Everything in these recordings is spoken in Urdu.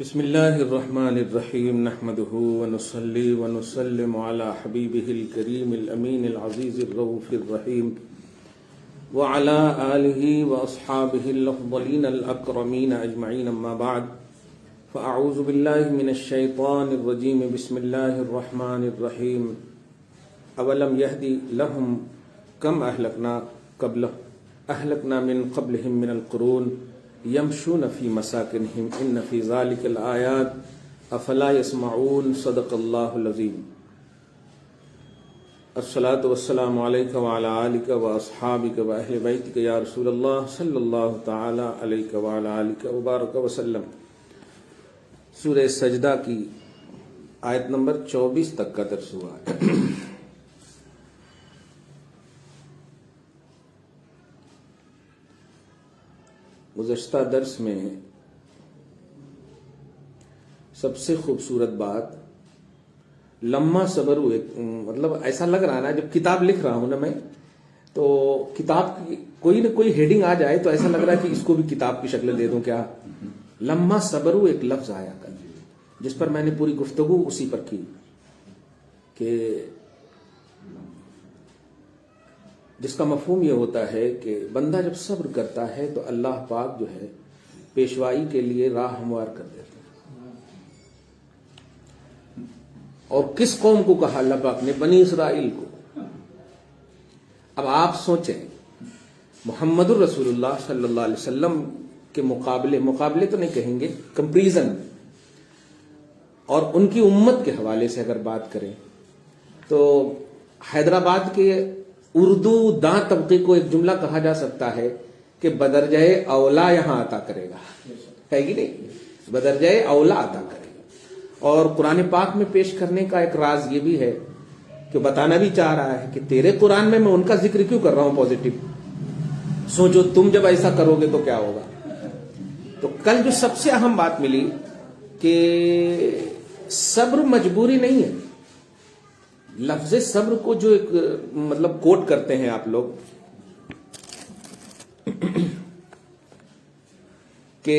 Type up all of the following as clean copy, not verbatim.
بسم اللہ الرحمن الرحیم نحمده ونصلی ونسلم علی حبیبہ الکریم الامین العزیز الرؤوف الرحیم وعلی آلہ واصحابہ الافضلین الاکرمین اجمعین اما بعد فاعوذ باللہ من الشیطان الرجیم بسم اللہ الرحمن الرحیم اولم یہدی لہم کم اہلکنا من قبلہم من القرون یمشون فی مساکنہم ان فی ذلک الآیات افلا یسمعون صدق اللہ العظیم الصلاۃ والسلام علیک وعلی آلک واصحابک واہل بیتک یا رسول اللہ صلی اللہ تعالی علیک وعلی آلک وبارک وسلم۔ سورہ سجدہ کی آیت نمبر 24 تک کا درس ہوا ہے۔ گزشتہ درس میں سب سے خوبصورت بات لمحہ صبر ہوئے، مطلب ایسا لگ رہا ہے نا، جب کتاب لکھ رہا ہوں نا میں، تو کتاب کی کوئی نہ کوئی ہیڈنگ آ جائے تو ایسا لگ رہا ہے کہ اس کو بھی کتاب کی شکل دے دوں۔ کیا لمحہ صبر ہو ایک لفظ آیا کل، جس پر میں نے پوری گفتگو اسی پر کی کہ جس کا مفہوم یہ ہوتا ہے کہ بندہ جب صبر کرتا ہے تو اللہ پاک جو ہے پیشوائی کے لیے راہ ہموار کر دیتے ہیں۔ اور کس قوم کو کہا اللہ پاک نے؟ بنی اسرائیل کو۔ اب آپ سوچیں، محمد الرسول اللہ صلی اللہ علیہ وسلم کے مقابلے تو نہیں کہیں گے، کمپریزن، اور ان کی امت کے حوالے سے اگر بات کریں تو حیدرآباد کے اردو داں طبقے کو ایک جملہ کہا جا سکتا ہے کہ بدرجۂ اولا یہاں عطا کرے گا، ہے کہ نہیں؟ بدرجۂ اولا عطا کرے گا۔ اور قرآن پاک میں پیش کرنے کا ایک راز یہ بھی ہے کہ بتانا بھی چاہ رہا ہے کہ تیرے قرآن میں ان کا ذکر کیوں کر رہا ہوں پازیٹو، سوچو تم جب ایسا کرو گے تو کیا ہوگا۔ تو کل جو سب سے اہم بات ملی کہ صبر مجبوری نہیں ہے۔ لفظ صبر کو جو ایک مطلب کوٹ کرتے ہیں آپ لوگ کہ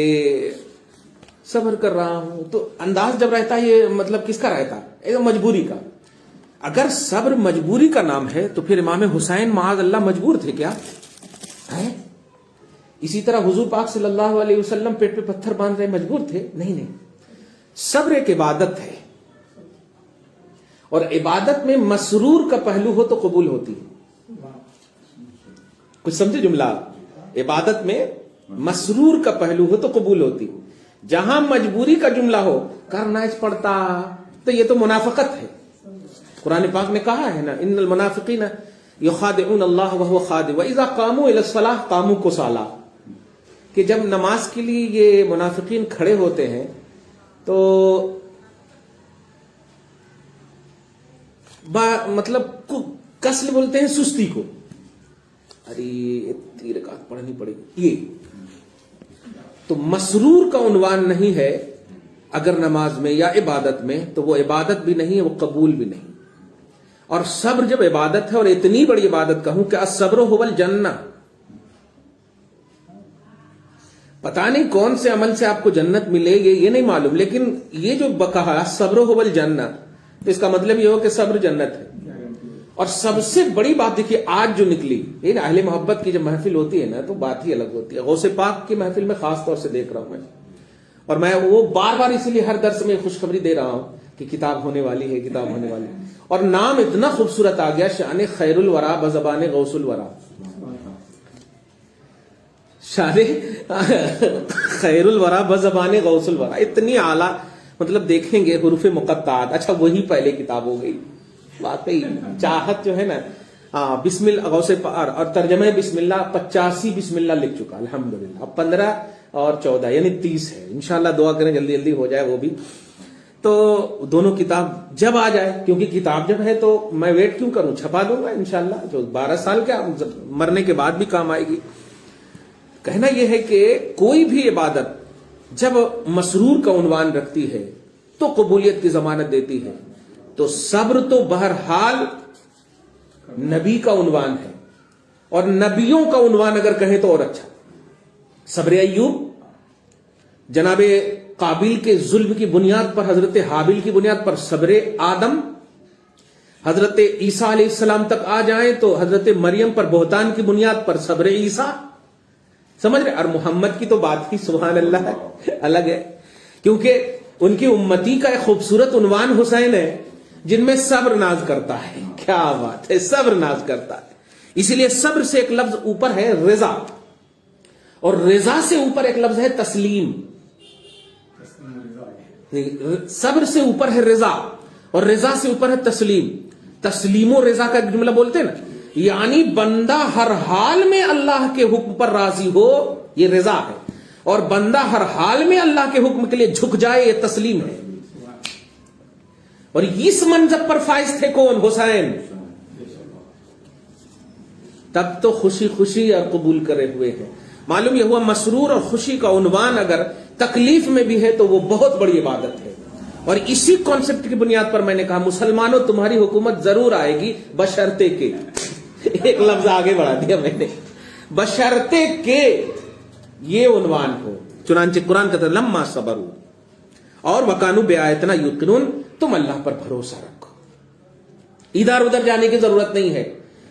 صبر کر رہا ہوں، تو انداز جب رہتا ہے یہ مطلب کس کا رہتا ہے؟ مجبوری کا۔ اگر صبر مجبوری کا نام ہے تو پھر امام حسین معاذ اللہ مجبور تھے کیا ہے؟ اسی طرح حضور پاک صلی اللہ علیہ وسلم پیٹ پہ پتھر باندھ رہے مجبور تھے؟ نہیں۔ صبر ایک عبادت ہے، اور عبادت میں مسرور کا پہلو ہو تو قبول ہوتی ہے۔ کچھ سمجھے جملہ؟ عبادت میں مسرور کا پہلو ہو تو قبول ہوتی۔ جہاں مجبوری کا جملہ ہو، کرنا پڑتا، تو یہ تو منافقت ہے۔ قرآن پاک نے کہا ہے نا، ان المنافقین یخادعون اللہ وهو خادع واذا قاموا الى الصلاة قاموا کسالى، کہ جب نماز کے لیے یہ منافقین کھڑے ہوتے ہیں تو مطلب کسل بولتے ہیں سستی کو، ارے اتنی رکعت پڑھنی پڑے گی، یہ تو مسرور کا عنوان نہیں ہے اگر نماز میں یا عبادت میں، تو وہ عبادت بھی نہیں ہے، وہ قبول بھی نہیں۔ اور صبر جب عبادت ہے، اور اتنی بڑی عبادت کہوں کہ الصبر هو الجنہ، پتہ نہیں کون سے عمل سے آپ کو جنت ملے گی یہ نہیں معلوم، لیکن یہ جو کہا الصبر هو الجنہ، تو اس کا مطلب یہ ہو کہ صبر جنت ہے۔ اور سب سے بڑی بات دیکھیے آج جو نکلی، یہ اہل محبت کی جب محفل ہوتی ہے نا تو بات ہی الگ ہوتی ہے۔ غوث پاک کی محفل میں خاص طور سے دیکھ رہا ہوں میں، اور میں وہ بار بار اسی لیے ہر درس میں خوشخبری دے رہا ہوں کہ کتاب ہونے والی ہے، کتاب ہونے والی ہے۔ اور نام اتنا خوبصورت آ گیا، شان خیر الورا بزبان غوث الورا، شان خیر الورا بزبان غوث الورا، اتنی اعلیٰ، مطلب دیکھیں گے حروف مقطعات۔ اچھا وہی پہلے کتاب ہو گئی، واقعی چاہت جو ہے نا، بسم اللہ غوث اور ترجمہ بسم اللہ 85 بسم اللہ لکھ چکا الحمدللہ، اب 15 اور 14 یعنی 30 ہے۔ انشاءاللہ دعا کریں جلدی جلدی ہو جائے وہ بھی۔ تو دونوں کتاب جب آ جائے، کیونکہ کتاب جب ہے تو میں ویٹ کیوں کروں، چھپا دوں گا انشاءاللہ، جو 12 سال کیا مرنے کے بعد بھی کام آئے گی۔ کہنا یہ ہے کہ کوئی بھی عبادت جب مسرور کا عنوان رکھتی ہے تو قبولیت کی ضمانت دیتی ہے۔ تو صبر تو بہرحال نبی کا عنوان ہے، اور نبیوں کا عنوان اگر کہیں تو اور اچھا۔ صبر ایوب، جناب قابل کے ظلم کی بنیاد پر حضرت حابل کی بنیاد پر صبر آدم، حضرت عیسیٰ علیہ السلام تک آ جائیں تو حضرت مریم پر بہتان کی بنیاد پر صبر عیسیٰ، سمجھ رہے؟ اور محمد کی تو بات ہی سبحان اللہ ہے، الگ ہے، کیونکہ ان کی امتی کا ایک خوبصورت عنوان حسین ہے جن میں صبر ناز کرتا ہے. کیا بات ہے، صبر ناز کرتا ہے. اسی لیے صبر سے ایک لفظ اوپر ہے رضا، اور رضا سے اوپر ایک لفظ ہے تسلیم. صبر سے اوپر ہے رضا اور رضا سے اوپر ہے تسلیم. تسلیم و رضا کا ایک جملہ بولتے ہیں نا، یعنی بندہ ہر حال میں اللہ کے حکم پر راضی ہو، یہ رضا ہے، اور بندہ ہر حال میں اللہ کے حکم کے لیے جھک جائے، یہ تسلیم ہے. اور اس منظر پر فائز تھے کون؟ حسین. تب تو خوشی خوشی اور قبول کرے ہوئے ہیں. معلوم یہ ہوا مسرور اور خوشی کا عنوان اگر تکلیف میں بھی ہے تو وہ بہت بڑی عبادت ہے. اور اسی کانسیپٹ کی بنیاد پر میں نے کہا مسلمانوں تمہاری حکومت ضرور آئے گی بشرطے کے، ایک لفظ آگے بڑھا دیا میں نے، بشرطے کے یہ عنوان ہو. چنانچہ قرآن کہتا ہے لما صبروا اور وکانوا بآیاتنا یوقنون، تم اللہ پر بھروسہ رکھو، ادھر ادھر جانے کی ضرورت نہیں ہے.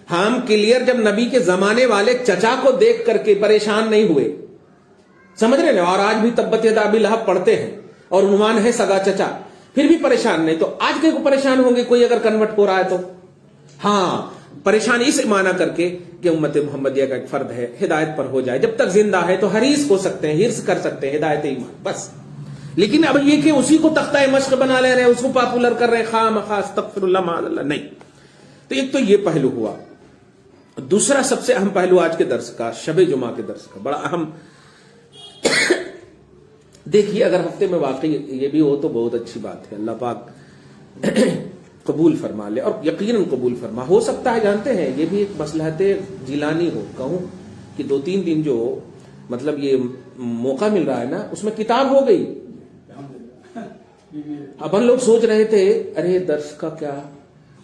ہم کلیئر جب نبی کے زمانے والے چچا کو دیکھ کر کے پریشان نہیں ہوئے، سمجھ رہے نا، اور آج بھی تبت یدا ابی لہب پڑھتے ہیں اور عنوان ہے سگا چچا، پھر بھی پریشان نہیں، تو آج کے کو پریشان ہوں گے کوئی اگر کنورٹ ہو رہا ہے تو؟ ہاں، پریشان اس معنی کر کے کہ امت محمدیہ کا ایک فرد ہے، ہدایت پر ہو جائے، جب تک زندہ ہے تو حریص ہو سکتے ہیں، حرص کر سکتے ہیں ہدایت ایمان بس. لیکن اب یہ کہ اسی کو تختہ مشق بنا لے رہے ہیں، اس کو پاپولر کر رہے ہیں، خواہ مخواہ استغفر اللہ معاذ اللہ، نہیں. تو ایک تو یہ پہلو ہوا. دوسرا سب سے اہم پہلو آج کے درس کا، شب جمعہ کے درس کا بڑا اہم، دیکھیے اگر ہفتے میں واقعی یہ بھی ہو تو بہت اچھی بات ہے، اللہ پاک قبول فرما لے، اور یقیناً قبول فرما. ہو سکتا ہے جانتے ہیں یہ بھی ایک مصلحت جیلانی ہو، کہوں کہ 2-3 دن جو مطلب یہ موقع مل رہا ہے نا، اس میں کتاب ہو گئی. اب ہم لوگ سوچ رہے تھے ارے درس کا کیا،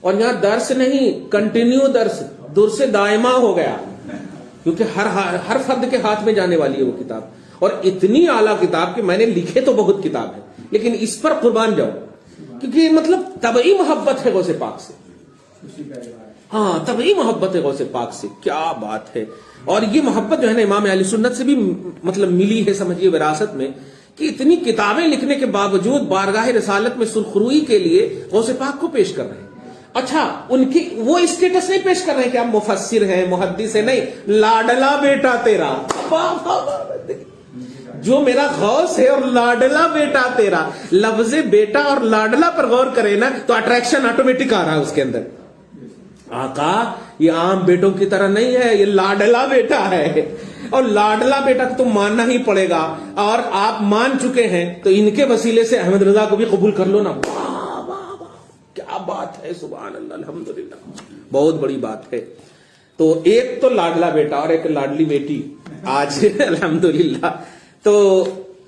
اور یہاں درس نہیں، کنٹینیو درس، دور سے دائمہ ہو گیا، کیونکہ ہر فرد کے ہاتھ میں جانے والی ہے وہ کتاب، اور اتنی اعلیٰ کتاب کہ میں نے لکھے تو بہت کتاب ہے لیکن اس پر قربان جاؤ، کیونکہ مطلب طبعی محبت ہے غوث پاک سے. ہاں، طبعی محبت ہے غوث پاک سے، کیا بات ہے. اور یہ محبت جو ہے نا امام اہل سنت سے بھی مطلب ملی ہے، سمجھیے وراثت میں، کہ اتنی کتابیں لکھنے کے باوجود بارگاہ رسالت میں سرخروئی کے لیے غوث پاک کو پیش کر رہے ہیں. اچھا، ان کی وہ اسٹیٹس نہیں پیش کر رہے ہیں کہ آپ مفسر ہیں، محدث ہیں، نہیں، لاڈلا بیٹا تیرا، جو میرا غوث ہے اور لاڈلا بیٹا تیرا. لفظ بیٹا اور لاڈلا پر غور کرے نا تو اٹریکشن آٹومیٹک آ رہا ہے اس کے اندر. آقا یہ عام بیٹوں کی طرح نہیں ہے، یہ لاڈلا بیٹا ہے، اور لاڈلا بیٹا تو ماننا ہی پڑے گا، اور آپ مان چکے ہیں تو ان کے وسیلے سے احمد رضا کو بھی قبول کر لو نا. کیا بات ہے، سبحان اللہ، الحمدللہ، بہت بڑی بات ہے. تو ایک تو لاڈلا بیٹا اور ایک لاڈلی بیٹی آج الحمدللہ. تو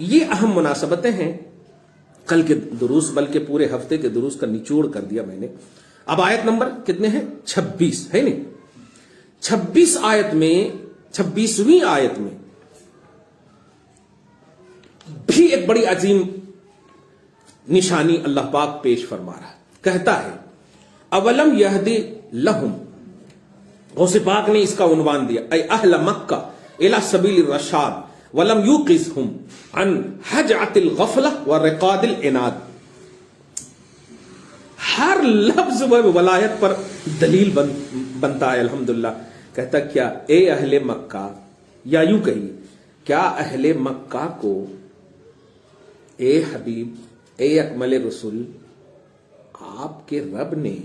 یہ اہم مناسبتیں ہیں کل کے دروس، بلکہ پورے ہفتے کے دروس کا نچوڑ کر دیا میں نے. اب آیت نمبر کتنے ہیں؟ 26 ہے نہیں؟ 26 آیت میں، 26ویں آیت میں بھی ایک بڑی عظیم نشانی اللہ پاک پیش فرما رہا ہے. کہتا ہے اولم یہدی لہم، غوث پاک نے اس کا عنوان دیا، اے اہل مکہ الی سبیل الرشاد ولم یوقظہم عن حجعۃ الغفلہ ورقاد العناد. ہر لفظ و ولایت پر دلیل بنتا ہے الحمدللہ. کہتا کیا، اے اہل مکہ، یا یوں کہیے کیا اہل مکہ کو اے حبیب، اے اکمل رسول، آپ کے رب نے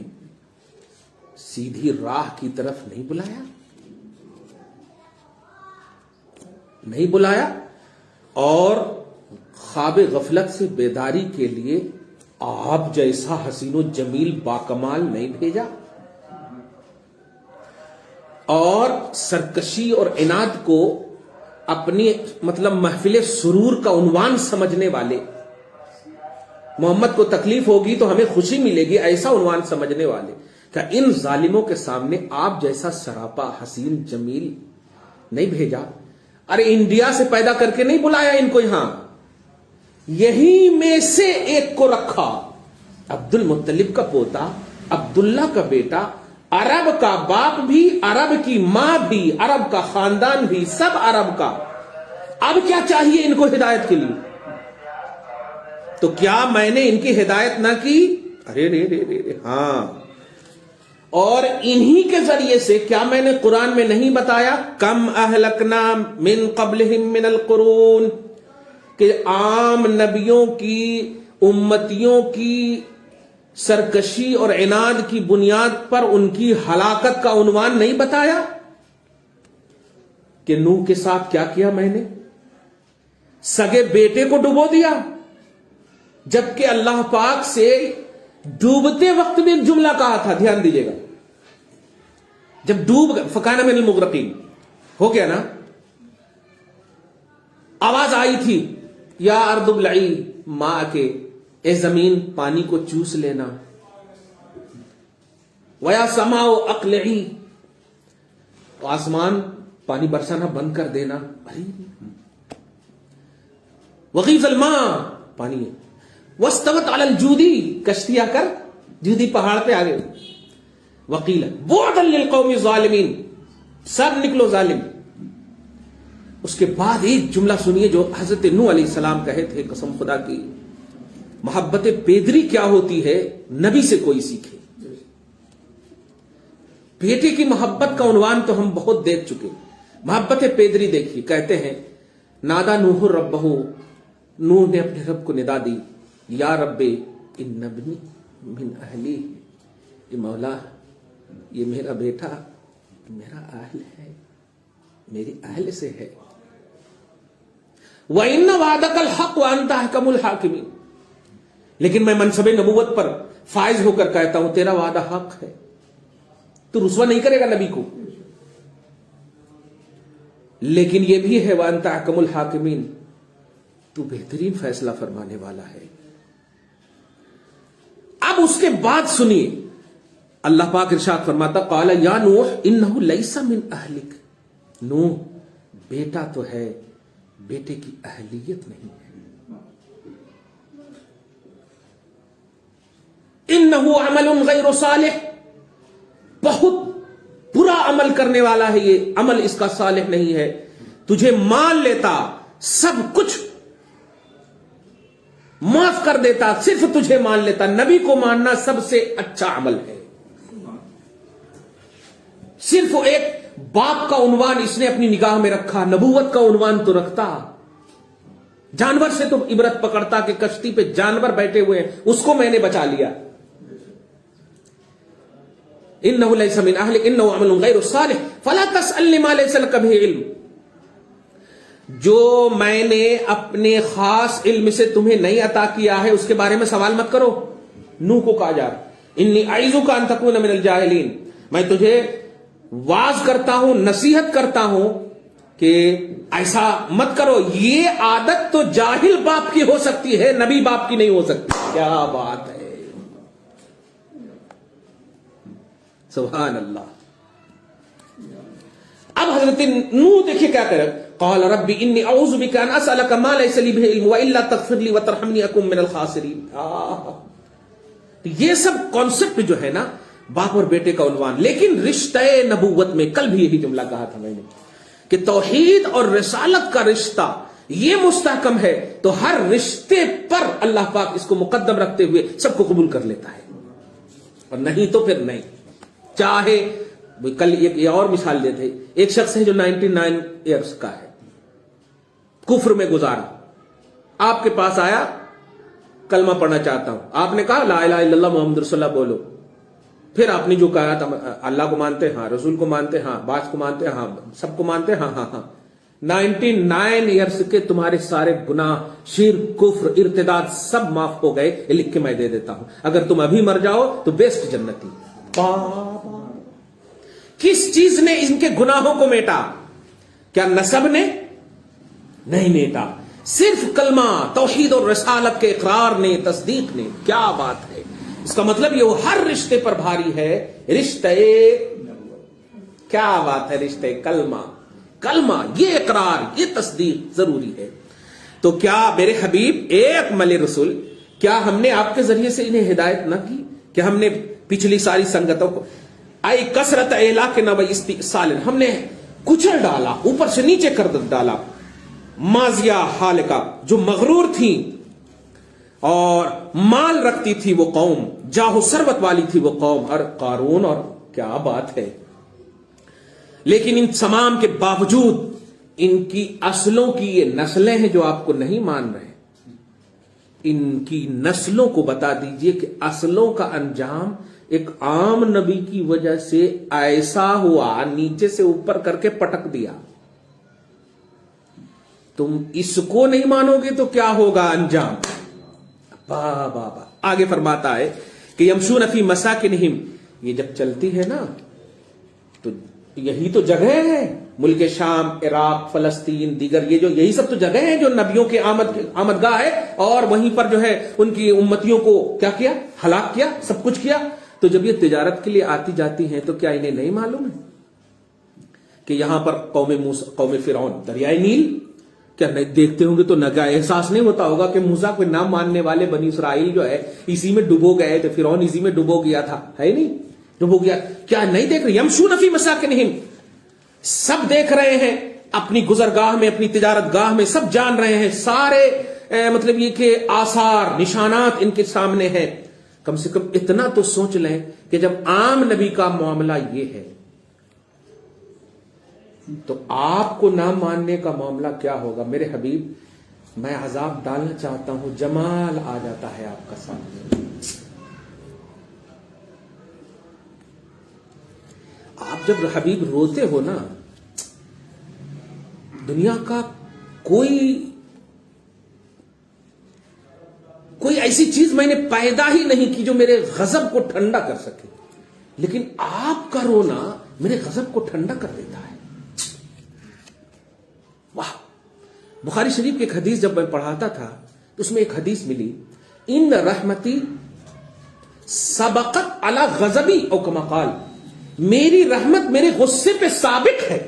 سیدھی راہ کی طرف نہیں بلایا؟ نہیں بلایا، اور خواب غفلت سے بیداری کے لیے آپ جیسا حسین و جمیل باکمال نہیں بھیجا، اور سرکشی اور عناد کو اپنی مطلب محفل سرور کا عنوان سمجھنے والے، محمد کو تکلیف ہوگی تو ہمیں خوشی ملے گی ایسا عنوان سمجھنے والے، کہ ان ظالموں کے سامنے آپ جیسا سراپا حسین جمیل نہیں بھیجا؟ ارے انڈیا سے پیدا کر کے نہیں بلایا ان کو یہاں، یہی میں سے ایک کو رکھا، عبد المطلب کا پوتا، عبداللہ کا بیٹا، عرب کا باپ بھی، عرب کی ماں بھی، عرب کا خاندان بھی، سب عرب کا۔ اب کیا چاہیے ان کو ہدایت کے لیے؟ تو کیا میں نے ان کی ہدایت نہ کی؟ ارے رے رے رے رے ہاں، اور انہی کے ذریعے سے کیا میں نے قرآن میں نہیں بتایا کم اہلکنا من قبلہم من القرون، کہ عام نبیوں کی امتیوں کی سرکشی اور عناد کی بنیاد پر ان کی ہلاکت کا عنوان نہیں بتایا؟ کہ نوح کے ساتھ کیا کیا میں نے؟ سگے بیٹے کو ڈبو دیا، جبکہ اللہ پاک سے ڈوبتے وقت بھی ایک جملہ کہا تھا، دھیان دیجیے گا، جب ڈوب فکان من المغرقین ہو گیا نا، آواز آئی تھی یا ارض ابلعی ماء کے، اے زمین پانی کو چوس لینا، ویا سماء اقلعی، آسمان پانی برسانا بند کر دینا، وغیض الماء پانی ہے، واستوت علی الجودی کشتی آ کر جودی پہاڑ پہ آگے، وقیل بعدا للقوم الظالمین، سب نکلو ظالم۔ اس کے بعد ایک جملہ سنیے جو حضرت نوح علیہ السلام کہے تھے، قسم خدا کی محبت پیدری کیا ہوتی ہے نبی سے کوئی سیکھے۔ بیٹے کی محبت کا عنوان تو ہم بہت دیکھ چکے، محبت پیدری دیکھیے، کہتے ہیں نادا نوح ربہ، نوح نے اپنے رب کو ندا دی، یا رب ان ابنی من اہلی، یہ مولا یہ میرا بیٹا میرا اہل ہے، میری اہل سے ہے، وَإِنَّ وَعْدَكَ الْحَقُّ وَأَنْتَ أَحْكَمُ الْحَاكِمِينَ، لیکن میں منصب نبوت پر فائز ہو کر کہتا ہوں تیرا وعدہ حق ہے، تو رسوا نہیں کرے گا نبی کو، لیکن یہ بھی ہے وَأَنْتَ أَحْكَمُ الْحَاكِمِينَ، تو بہترین فیصلہ فرمانے والا ہے۔ اب اس کے بعد سنیے اللہ پاک ارشاد فرماتا قال یا نوح انہ لیس من اہلک، نوح بیٹا تو ہے بیٹے کی اہلیت نہیں ہے، انہ عمل غیر صالح، بہت برا عمل کرنے والا ہے یہ عمل، اس کا صالح نہیں ہے، تجھے مان لیتا سب کچھ معاف کر دیتا، صرف تجھے مان لیتا، نبی کو ماننا سب سے اچھا عمل ہے۔ صرف ایک باپ کا عنوان اس نے اپنی نگاہ میں رکھا، نبوت کا عنوان تو رکھتا، جانور سے تو عبرت پکڑتا کہ کشتی پہ جانور بیٹھے ہوئے ہیں اس کو میں نے بچا لیا، انہ لیس من اہلک انہ عمل غیر صالح فلا تسألنی ما لیس لک بہ علم، جو میں نے اپنے خاص علم سے تمہیں نہیں عطا کیا ہے اس کے بارے میں سوال مت کرو۔ نوح کو کہا جا رہا انی اعیذک ان تکون من الجاہلین، میں تجھے واز کرتا ہوں، نصیحت کرتا ہوں کہ ایسا مت کرو، یہ عادت تو جاہل باپ کی ہو سکتی ہے، نبی باپ کی نہیں ہو سکتی۔ کیا بات ہے، سبحان اللہ۔ اب حضرت نوح دیکھیے کیا کہہ رہے، قال رب انی اعوذ بک ان اسالک ما لیس لی بہ علم والا تغفر لی وترحمنی اکن من الخاسرین۔ یہ سب کانسیپٹ جو ہے نا باپ اور بیٹے کا عنوان، لیکن رشتہ نبوت میں کل بھی یہی جملہ کہا تھا میں نے کہ توحید اور رسالت کا رشتہ یہ مستحکم ہے تو ہر رشتے پر اللہ پاک اس کو مقدم رکھتے ہوئے سب کو قبول کر لیتا ہے، اور نہیں تو پھر نہیں۔ چاہے کل ایک اور مثال دیتے، ایک شخص ہے جو 99 ایئرس کا ہے، کفر میں گزارا، آپ کے پاس آیا کلمہ پڑھنا چاہتا ہوں، آپ نے کہا لا الہ الا اللہ محمد رسول اللہ بولو، پھر آپ نے جو کہا تھا اللہ کو مانتے ہاں، رسول کو مانتے ہاں، باز کو مانتے ہاں، سب کو مانتے ہاں ہاں ہاں، 99 ایئرس کے تمہارے سارے گناہ، شرک، کفر، ارتداد سب معاف ہو گئے، یہ لکھ کے میں دے دیتا ہوں، اگر تم ابھی مر جاؤ تو بیسٹ جنتی۔ کس چیز نے ان کے گناہوں کو میٹا؟ کیا نسب نے؟ نہیں میٹا، صرف کلمہ توحید اور رسالت کے اقرار نے، تصدیق نے۔ کیا بات ہے، اس کا مطلب یہ ہر رشتے پر بھاری ہے، رشتہ کیا بات ہے، رشتہ کلمہ، کلمہ یہ اقرار، یہ تصدیق ضروری ہے۔ تو کیا میرے حبیب اے اکمل رسول، کیا ہم نے آپ کے ذریعے سے انہیں ہدایت نہ کی؟ کیا ہم نے پچھلی ساری سنگتوں کو آئی کثرت اعلا کے نو استئصال، ہم نے کچل ڈالا، اوپر سے نیچے کر ڈالا ماضیہ حال کا، جو مغرور تھی اور مال رکھتی تھی وہ قوم، جاہ و ثروت والی تھی وہ قوم، اور قارون، اور کیا بات ہے۔ لیکن ان تمام کے باوجود ان کی اصلوں کی یہ نسلیں ہیں جو آپ کو نہیں مان رہے، ان کی نسلوں کو بتا دیجئے کہ اصلوں کا انجام ایک عام نبی کی وجہ سے ایسا ہوا، نیچے سے اوپر کر کے پٹک دیا۔ تم اس کو نہیں مانو گے تو کیا ہوگا انجام؟ بابا آگے فرماتا ہے کہ یمشون فی مساکنہم، یہ جب چلتی ہے نا تو یہی تو جگہ ہے، ملک شام، عراق، فلسطین، دیگر یہ جو یہی سب تو جگہ ہیں جو نبیوں کے آمدگاہ ہے، اور وہیں پر جو ہے ان کی امتیوں کو کیا کیا؟ ہلاک کیا، سب کچھ کیا۔ تو جب یہ تجارت کے لیے آتی جاتی ہیں تو کیا انہیں نہیں معلوم ہے کہ یہاں پر قوم فرعون دریائے نیل، کیا نہیں دیکھتے ہوں گے تو نہ احساس نہیں ہوتا ہوگا کہ موسیٰ کو نہ ماننے والے بنی اسرائیل جو ہے اسی میں ڈبو گئے تھے، فرعون اسی میں ڈبو گیا تھا، ہے نہیں ڈبو گیا؟ کیا نہیں دیکھ رہے؟ یمشون فی مساکنہم، سب دیکھ رہے ہیں اپنی گزرگاہ میں، اپنی تجارت گاہ میں، سب جان رہے ہیں، سارے مطلب یہ کہ آثار نشانات ان کے سامنے ہیں۔ کم سے کم اتنا تو سوچ لیں کہ جب عام نبی کا معاملہ یہ ہے تو آپ کو نہ ماننے کا معاملہ کیا ہوگا؟ میرے حبیب، میں عذاب ڈالنا چاہتا ہوں، جمال آ جاتا ہے آپ کا سامنے۔ آپ جب حبیب روتے ہو نا، دنیا کا کوئی ایسی چیز میں نے پیدا ہی نہیں کی جو میرے غضب کو ٹھنڈا کر سکے، لیکن آپ کا رونا میرے غضب کو ٹھنڈا کر دیتا ہے۔ واہ! بخاری شریف کی ایک حدیث جب میں پڑھاتا تھا تو اس میں ایک حدیث ملی، ان رحمتی سبقت علی غضبی، او کما قال، میری رحمت میرے غصے پہ سابق ہے،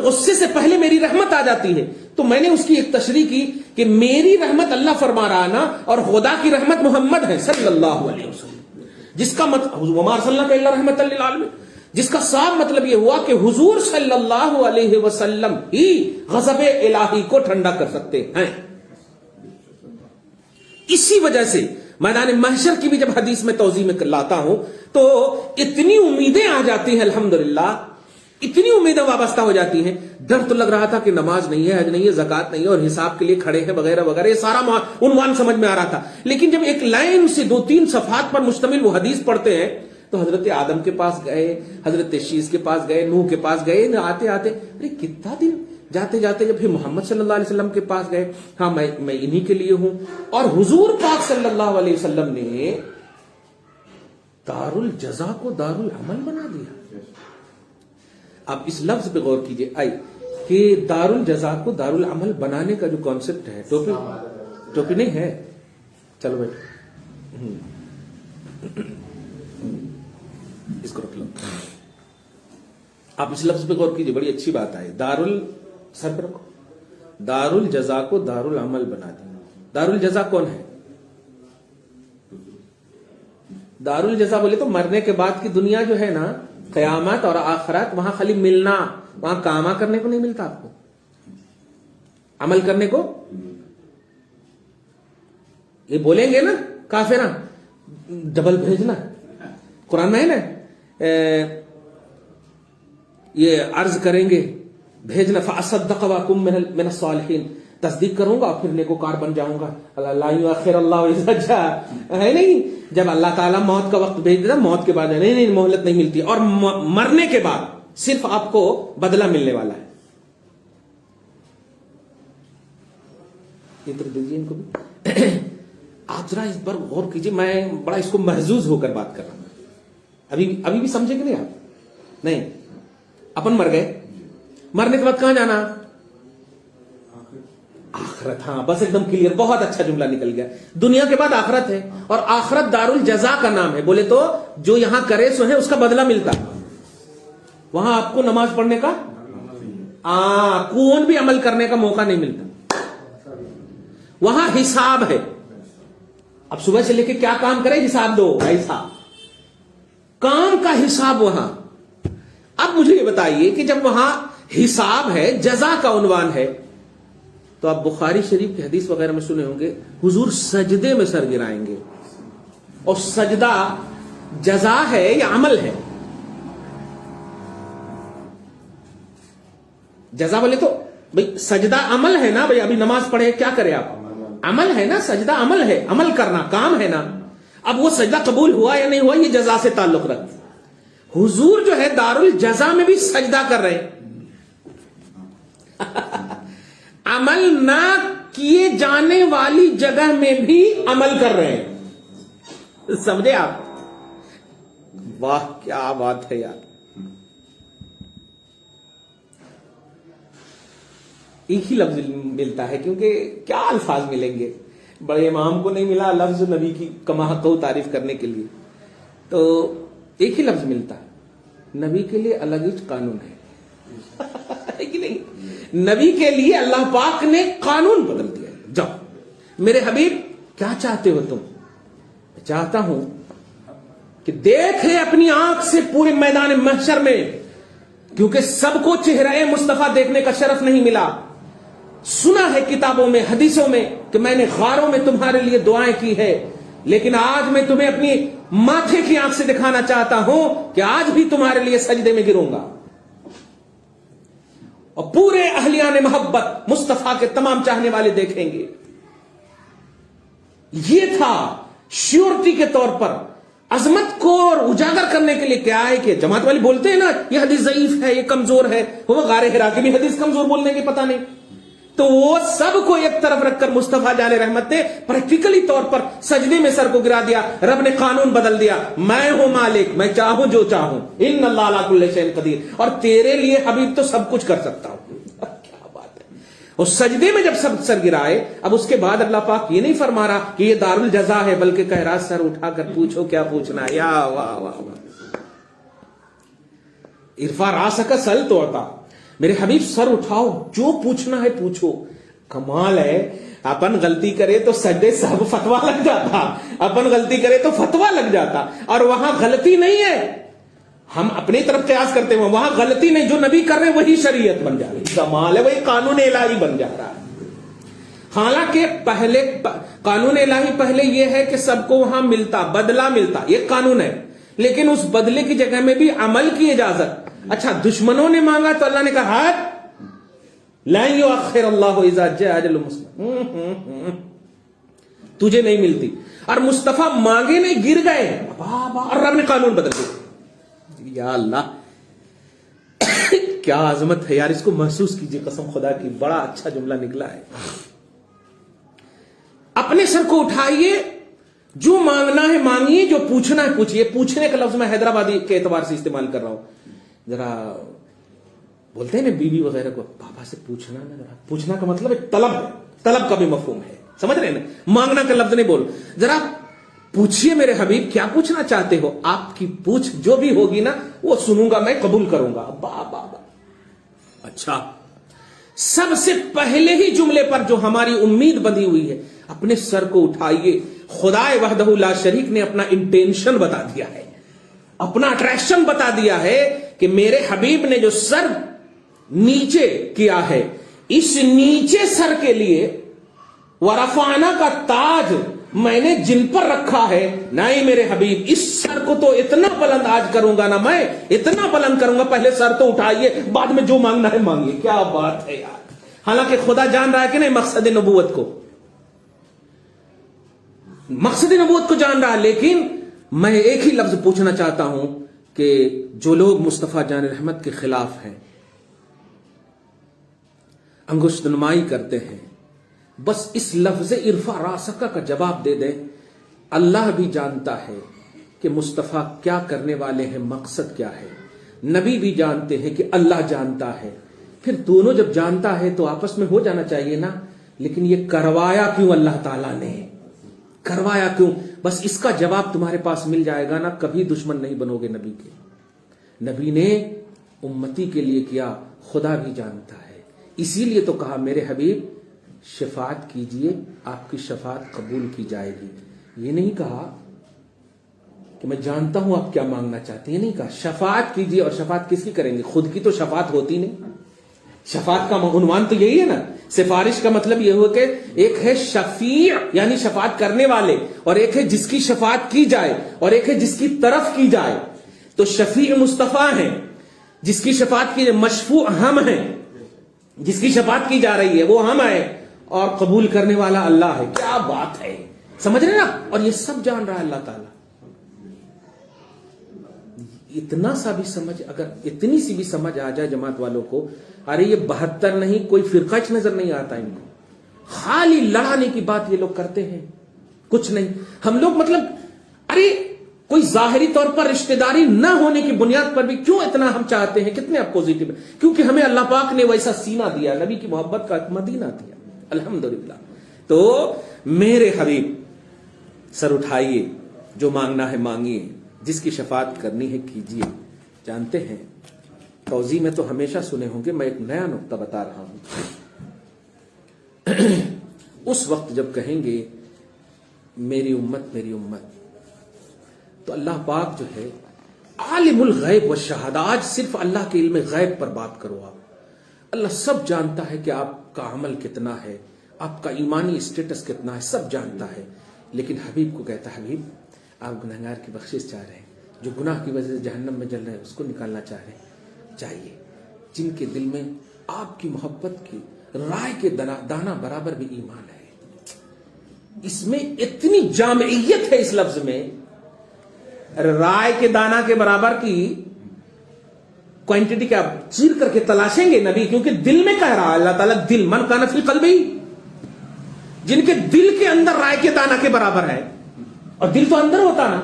غصے سے پہلے میری رحمت آ جاتی ہے۔ تو میں نے اس کی ایک تشریح کی کہ میری رحمت اللہ فرما رہا نا، اور خدا کی رحمت محمد ہے صلی اللہ علیہ وسلم، جس کا مطلب وما ارسلناک الا رحمۃ للعالمین، جس کا صاف مطلب یہ ہوا کہ حضور صلی اللہ علیہ وسلم ہی غضب الہی کو ٹھنڈا کر سکتے ہیں۔ اسی وجہ سے میدان محشر کی بھی جب حدیث میں توضیح میں لاتا ہوں تو اتنی امیدیں آ جاتی ہیں، الحمدللہ اتنی امیدیں وابستہ ہو جاتی ہیں۔ ڈر تو لگ رہا تھا کہ نماز نہیں ہے، حج نہیں ہے، زکوٰۃ نہیں ہے، اور حساب کے لیے کھڑے ہیں وغیرہ وغیرہ، یہ سارا عنوان سمجھ میں آ رہا تھا، لیکن جب ایک لائن سے 2-3 صفحات پر مشتمل وہ حدیث پڑھتے ہیں تو حضرت آدم کے پاس گئے، حضرت شیس کے پاس گئے، نوح کے پاس گئے، آتے آتے ارے کتنا دن، جاتے جاتے جب پھر محمد صلی اللہ علیہ وسلم کے پاس گئے، ہاں میں انہی کے لیے ہوں، اور حضور پاک صلی اللہ علیہ وسلم نے دار الجزا کو دار العمل بنا دیا۔ اب اس لفظ پہ غور کیجئے، آئی کہ دار الجزا کو دار العمل بنانے کا جو کانسیپٹ ہے، ٹوپی نہیں ہے، چلو بیٹھو اس کو رکھ لو، آپ اس لفظ پہ غور کیجئے، بڑی اچھی بات ہے، سر پہ رکھو، دار الجزا کو دار العمل بنا دیا۔ دار الجزا کون ہے؟ دار الجزا بولے تو مرنے کے بعد کی دنیا جو ہے نا، قیامت اور آخرت، وہاں خالی ملنا، وہاں کاما کرنے کو نہیں ملتا، آپ کو عمل کرنے کو، یہ بولیں گے نا کافرہ ڈبل بھیجنا، قرآن میں ہے نا، یہ عرض کریں گے بھیجنا، فاصدق واکم من الصالحین، تصدیق کروں گا اور پھر نیکوکار بن جاؤں گا، لا یؤخر اللہ اذا جاء، ہے نہیں، جب اللہ تعالیٰ موت کا وقت بھیج دیتا، موت کے بعد نہیں مہلت نہیں ملتی، اور مرنے کے بعد صرف آپ کو بدلہ ملنے والا ہے۔ ادھر دیجیے ان کو بھی، آپ ذرا اس پر غور کیجیے، میں بڑا اس کو محظوظ ہو کر بات کر رہا ہوں، ابھی بھی سمجھے کہ نہیں آپ؟ نہیں، اپن مر گئے، مرنے کے بعد کہاں جانا؟ آخرت، ہاں بس ایک دم کلیئر، بہت اچھا جملہ نکل گیا، دنیا کے بعد آخرت ہے، اور آخرت دار الجزا کا نام ہے، بولے تو جو یہاں کرے سو ہے اس کا بدلہ ملتا، وہاں آپ کو نماز پڑھنے کا، کون بھی عمل کرنے کا موقع نہیں ملتا. وہاں حساب ہے. اب صبح سے لے کے کیا کام کرے, حساب دو. ایسا کام کا حساب وہاں. اب مجھے یہ بتائیے کہ جب وہاں حساب ہے, جزا کا عنوان ہے, تو آپ بخاری شریف کی حدیث وغیرہ میں سنے ہوں گے حضور سجدے میں سر گرائیں گے. اور سجدہ جزا ہے یا عمل ہے؟ جزا بولے تو بھئی سجدہ عمل ہے نا. بھئی ابھی نماز پڑھے, کیا کرے آپ؟ عمل ہے نا. سجدہ عمل ہے, عمل کرنا کام ہے نا. اب وہ سجدہ قبول ہوا یا نہیں ہوا یہ جزا سے تعلق رکھتا. حضور جو ہے دار الجزا میں بھی سجدہ کر رہے ہیں. عمل نہ کیے جانے والی جگہ میں بھی عمل کر رہے ہیں. سمجھے آپ؟ واہ کیا بات ہے یار. ایک ہی لفظ ملتا ہے, کیونکہ کیا الفاظ ملیں گے. بڑے امام کو نہیں ملا لفظ نبی کی کما کو تعریف کرنے کے لیے, تو ایک ہی لفظ ملتا ہے. نبی کے لیے الگ ہی قانون ہے کہ نہیں؟ نبی کے لیے اللہ پاک نے قانون بدل دیا. جاؤ میرے حبیب کیا چاہتے ہو تم؟ چاہتا ہوں کہ دیکھے اپنی آنکھ سے پورے میدان محشر میں, کیونکہ سب کو چہرہ مصطفیٰ دیکھنے کا شرف نہیں ملا. سنا ہے کتابوں میں حدیثوں میں کہ میں نے غاروں میں تمہارے لیے دعائیں کی ہے, لیکن آج میں تمہیں اپنی ماتھے کی آنکھ سے دکھانا چاہتا ہوں کہ آج بھی تمہارے لیے سجدے میں گروں گا. اور پورے اہلیان محبت مصطفیٰ کے تمام چاہنے والے دیکھیں گے. یہ تھا شیورٹی کے طور پر عظمت کو اور اجاگر کرنے کے لیے. کیا ہے کہ جماعت والے بولتے ہیں نا یہ حدیث ضعیف ہے, یہ کمزور ہے. وہ غار حرا کی بھی حدیث کمزور بولنے کے پتہ نہیں. تو وہ سب کو ایک طرف رکھ کر مصطفیٰ جان رحمت نے پریکٹیکلی طور پر سجدے میں سر کو گرا دیا. رب نے قانون بدل دیا, میں ہوں مالک, میں چاہوں جو چاہوں. ان اللہ علی کل شیء قدیر, اور تیرے لیے حبیب تو سب کچھ کر سکتا ہوں. کیا بات ہے. اور سجدے میں جب سب سر گرائے, اب اس کے بعد اللہ پاک یہ نہیں فرما رہا کہ یہ دار الجزا ہے, بلکہ کہہ رہا سر اٹھا کر پوچھو کیا پوچھنا ہے. یا واہ واہ واہ. ارفع راسک سل توڑتا. میرے حبیب سر اٹھاؤ, جو پوچھنا ہے پوچھو. کمال ہے, اپن غلطی کرے تو سجدے سب فتوا لگ جاتا, اپن غلطی کرے تو فتوا لگ جاتا. اور وہاں غلطی نہیں ہے, ہم اپنی طرف قیاس کرتے ہیں, وہاں غلطی نہیں, جو نبی کر رہے ہیں وہی شریعت بن جا رہی. کمال ہے, وہی قانون الہی بن جا رہا ہے. حالانکہ پہلے قانون الہی پہلے یہ ہے کہ سب کو وہاں ملتا, بدلہ ملتا, یہ قانون ہے. لیکن اس بدلے کی جگہ میں بھی عمل کی اجازت. اچھا دشمنوں نے مانگا تو اللہ نے کہا لن یؤخر اللہ اذا جاء اجل مسلم, تجھے نہیں ملتی. اور مصطفیٰ مانگے نہیں, گر گئے, اور رب نے قانون بدل دیا. یا اللہ کیا عظمت ہے یار. اس کو محسوس کیجئے, قسم خدا کی بڑا اچھا جملہ نکلا ہے. اپنے سر کو اٹھائیے, جو مانگنا ہے مانگیے, جو پوچھنا ہے پوچھیے. پوچھنے کا لفظ میں حیدرآبادی کے اعتبار سے استعمال کر رہا ہوں. ذرا بولتے ہیں نا بیوی وغیرہ کو, پاپا سے پوچھنا نا. ذرا پوچھنا کا مطلب ایک طلب ہے, طلب کا بھی مفہوم ہے, سمجھ رہے ہیں نا. مانگنا کا لفظ نہیں بول. ذرا پوچھیے میرے حبیب کیا پوچھنا چاہتے ہو. آپ کی پوچھ جو بھی ہوگی نا وہ سنوں گا, میں قبول کروں گا. بابا اچھا, سب سے پہلے ہی جملے پر جو ہماری امید بندھی ہوئی ہے, اپنے سر کو اٹھائیے. خدا وحدہ لا شریک نے اپنا انٹینشن بتا دیا ہے, اپنا اٹریکشن بتا دیا ہے کہ میرے حبیب نے جو سر نیچے کیا ہے, اس نیچے سر کے لیے ورفعنا کا تاج میں نے جن پر رکھا ہے. نہیں میرے حبیب, اس سر کو تو اتنا بلند آج کروں گا نا, میں اتنا بلند کروں گا. پہلے سر تو اٹھائیے, بعد میں جو مانگنا ہے مانگیے. کیا بات ہے یار. حالانکہ خدا جان رہا ہے کہ نہیں مقصد نبوت کو, مقصد نبوت کو جان رہا ہے. لیکن میں ایک ہی لفظ پوچھنا چاہتا ہوں کہ جو لوگ مصطفیٰ جان رحمت کے خلاف ہیں, انگشت نمائی کرتے ہیں, بس اس لفظ ارفع راسک کا جواب دے دیں. اللہ بھی جانتا ہے کہ مصطفیٰ کیا کرنے والے ہیں, مقصد کیا ہے. نبی بھی جانتے ہیں کہ اللہ جانتا ہے. پھر دونوں جب جانتا ہے تو آپس میں ہو جانا چاہیے نا. لیکن یہ کروایا کیوں اللہ تعالیٰ نے, کروایا کیوں؟ بس اس کا جواب تمہارے پاس مل جائے گا نا. کبھی دشمن نہیں بنو گے نبی کے. نبی نے امتی کے لیے کیا, خدا بھی جانتا ہے. اسی لیے تو کہا میرے حبیب شفاعت کیجئے آپ کی شفاعت قبول کی جائے گی. یہ نہیں کہا کہ میں جانتا ہوں آپ کیا مانگنا چاہتے ہیں, یہ نہیں کہا. شفاعت کیجئے, اور شفاعت کس کی کریں گے؟ خود کی تو شفاعت ہوتی نہیں. شفاعت کا عنوان تو یہی ہے نا. سفارش کا مطلب یہ ہو کہ ایک ہے شفیع یعنی شفاعت کرنے والے, اور ایک ہے جس کی شفاعت کی جائے, اور ایک ہے جس کی طرف کی جائے. تو شفیع مصطفیٰ ہیں, جس کی شفاعت کی, مشفوع ہم ہیں, جس کی شفاعت کی جا رہی ہے وہ ہم ہیں, اور قبول کرنے والا اللہ ہے. کیا بات ہے, سمجھ رہے نا؟ اور یہ سب جان رہا ہے اللہ تعالیٰ. اتنا سا بھی سمجھ, اگر اتنی سی بھی سمجھ آ جائے جماعت والوں کو, ارے یہ 72 نہیں, کوئی فرقہ نظر نہیں آتا ان کو. خالی لڑانے کی بات یہ لوگ کرتے ہیں, کچھ نہیں. ہم لوگ مطلب ارے کوئی ظاہری طور پر رشتہ داری نہ ہونے کی بنیاد پر بھی کیوں اتنا ہم چاہتے ہیں, کتنے اپوزیٹو, کیونکہ ہمیں اللہ پاک نے ویسا سینہ دیا, نبی کی محبت کا مدینہ دیا, الحمدللہ. تو میرے حبیب سر اٹھائیے, جو مانگنا ہے مانگیے, جس کی شفاعت کرنی ہے کیجیے. جانتے ہیں توضیح میں تو ہمیشہ سنے ہوں گے, میں ایک نیا نقطہ بتا رہا ہوں. اس وقت جب کہیں گے میری امت میری امت, تو اللہ پاک جو ہے عالم الغیب والشہادہ, آج صرف اللہ کے علم غیب پر بات کرو آپ. اللہ سب جانتا ہے کہ آپ کا عمل کتنا ہے, آپ کا ایمانی اسٹیٹس کتنا ہے, سب جانتا ہے. لیکن حبیب کو کہتا ہے حبیب آپ گنہگار کی بخشش چاہ رہے ہیں, جو گناہ کی وجہ سے جہنم میں جل رہے ہیں اس کو نکالنا چاہ رہے ہیں. چاہیے جن کے دل میں آپ کی محبت کی رائے کے دانہ برابر بھی ایمان ہے. اس میں اتنی جامعیت ہے اس لفظ میں, رائے کے دانہ کے برابر کی کوانٹٹی کیا چیر کر کے تلاشیں گے نبی, کیونکہ دل میں کہہ رہا اللہ تعالیٰ, دل من کان فی قلبی, جن کے دل کے اندر رائے کے دانہ کے برابر ہے, اور دل تو اندر ہوتا نا.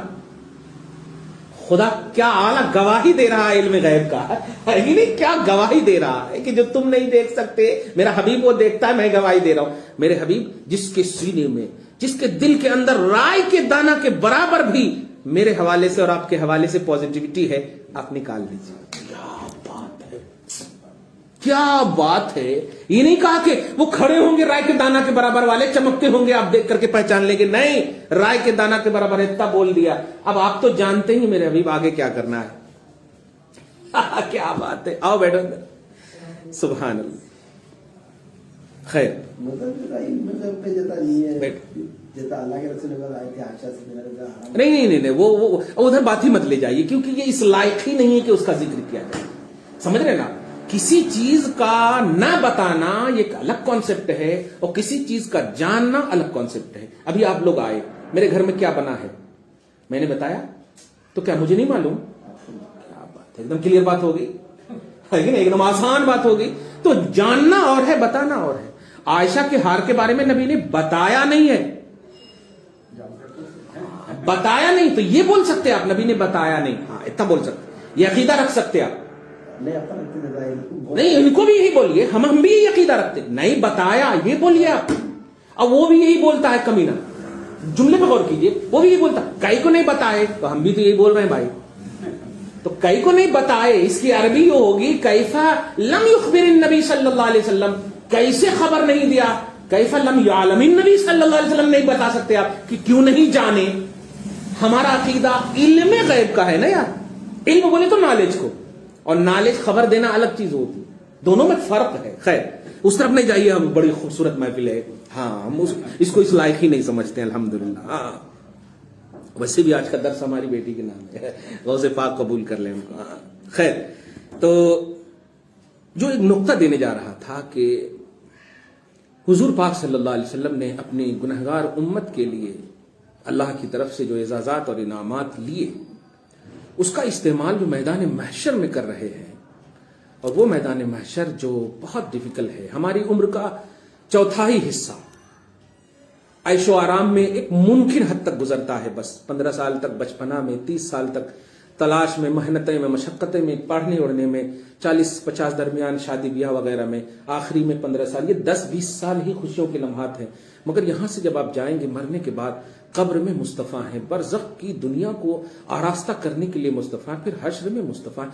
خدا کیا اعلیٰ گواہی دے رہا ہے علم غیب کا, ہی نہیں, کیا گواہی دے رہا ہے کہ جو تم نہیں دیکھ سکتے میرا حبیب وہ دیکھتا ہے, میں گواہی دے رہا ہوں. میرے حبیب جس کے سینے میں, جس کے دل کے اندر رائے کے دانہ کے برابر بھی میرے حوالے سے اور آپ کے حوالے سے پوزیٹیوٹی ہے, آپ نکال لیجیے. کیا بات ہے, کیا بات ہے. یہ نہیں کہا کہ وہ کھڑے ہوں گے رائے کے دانہ کے برابر والے, چمکتے ہوں گے, آپ دیکھ کر کے پہچان لیں گے. نہیں, رائے کے دانہ کے برابر ہے, اتنا بول دیا. اب آپ تو جانتے ہی میرے حبیب آگے کیا کرنا ہے. کیا بات ہے, آؤ بیٹھو. سبحان اللہ. خیر نہیں, وہ ادھر بات ہی مت لے جائیے, کیونکہ یہ اس لائق ہی نہیں ہے کہ اس کا ذکر کیا جائے. سمجھ رہے نا, کسی چیز کا نہ بتانا یہ ایک الگ کانسیپٹ ہے, اور کسی چیز کا جاننا الگ کانسیپٹ ہے. ابھی آپ لوگ آئے, میرے گھر میں کیا بنا ہے میں نے بتایا, تو کیا مجھے نہیں معلوم؟ کیا بات ہے, ایک دم کلیئر بات ہو گئی, ایک دم آسان بات ہو گئی. تو جاننا اور ہے, بتانا اور ہے. عائشہ کے ہار کے بارے میں نبی نے بتایا نہیں ہے, بتایا نہیں, تو یہ بول سکتے آپ نبی نے بتایا نہیں, ہاں اتنا بول سکتے, یہ عقیدہ رکھ سکتے آپ. نہیں, ان کو بھی یہی بولیے, ہم بھی یہی عقیدہ رکھتے. نہیں بتایا یہ بولیے آپ. اب وہ بھی یہی بولتا ہے کمینہ, جملے پہ غور کیجیے, وہ بھی یہی بولتا کئی کو نہیں بتائے, تو ہم بھی تو یہی بول رہے ہیں بھائی. تو کئی کو نہیں بتائے, اس کی عربی یہ ہوگی کیفا لم یخبر النبی صلی اللہ علیہ وسلم, کیسے خبر نہیں دیا, کیفا لم یعلم النبی صلی اللہ علیہ وسلم. نہیں بتا سکتے آپ کہ کیوں نہیں جانے. ہمارا عقیدہ علم غیب کا ہے نا یار. علم بولے تو نالج کو, اور نالج خبر دینا الگ چیز ہوتی ہے, دونوں میں فرق ہے. خیر اس طرف نہیں جائیے, ہم بڑی خوبصورت محفل ہے, ہاں ہم اس کو اس لائق ہی نہیں سمجھتے ہیں الحمدللہ. ہاں ویسے بھی آج کا درس ہماری بیٹی کے نام ہے, غوث پاک قبول کر لیں ان کو. خیر, تو جو ایک نقطہ دینے جا رہا تھا کہ حضور پاک صلی اللہ علیہ وسلم نے اپنی گنہگار امت کے لیے اللہ کی طرف سے جو اعزازات اور انعامات لیے, اس کا استعمال جو میدان محشر میں کر رہے ہیں, اور وہ میدان محشر جو بہت ڈیفیکلٹ ہے. ہماری عمر کا چوتھائی حصہ عیش و آرام میں ایک ممکن حد تک گزرتا ہے, بس 15 سال تک بچپنا میں, 30 سال تک تلاش میں, محنتیں میں, مشقتیں میں, پڑھنے اڑنے میں, 40-50 درمیان شادی بیاہ وغیرہ میں, آخری میں 15 سال, یہ 10-20 سال ہی خوشیوں کے لمحات ہیں. مگر یہاں سے جب آپ جائیں گے مرنے کے بعد, قبر میں مصطفیٰ ہیں, برزخ کی دنیا کو آراستہ کرنے کے لیے مصطفیٰ, پھر حشر میں مصطفیٰ,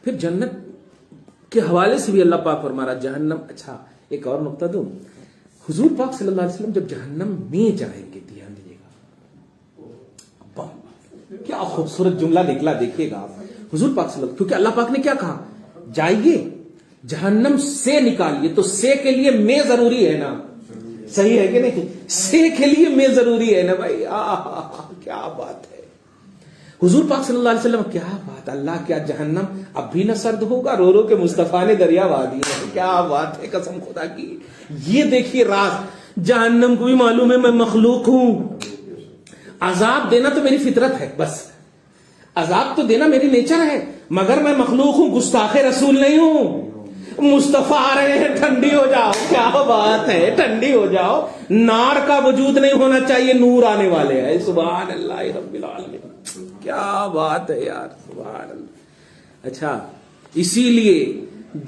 پھر جنت کے حوالے سے بھی اللہ پاک فرما رہا جہنم. اچھا ایک اور نقطہ دوں, حضور پاک صلی اللہ علیہ وسلم جب جہنم میں جائیں گے, دھیان دیجیے گا, کیا خوبصورت جملہ نکلا دیکھیے گا آپ. حضور پاک صلی اللہ, کیونکہ اللہ پاک نے کیا کہا, جائیے جہنم سے نکالیے, تو سے کے لیے میں ضروری ہے نا, صحیح ہے کہ نہیں, سے کے لیے میں ضروری ہے نا بھائی. کیا بات ہے حضور پاک صلی اللہ علیہ وسلم, کیا بات, اللہ کیا جہنم اب بھی نہ سرد ہوگا, رو رو کے مصطفیٰ نے دریا بہا دیا. کیا بات ہے, قسم خدا کی. یہ دیکھیے راز, جہنم کو بھی معلوم ہے میں مخلوق ہوں, عذاب دینا تو میری فطرت ہے, بس عذاب تو دینا میری نیچر ہے, مگر میں مخلوق ہوں, گستاخ رسول نہیں ہوں. مصطفیٰ آ رہے ہیں, ٹھنڈی ہو جاؤ. کیا بات ہے, ٹھنڈی ہو جاؤ. نار کا وجود نہیں ہونا چاہیے, نور آنے والے ہیں. سبحان اللہ رب العالمین, کیا بات ہے یار, سبحان اللہ. اچھا اسی لیے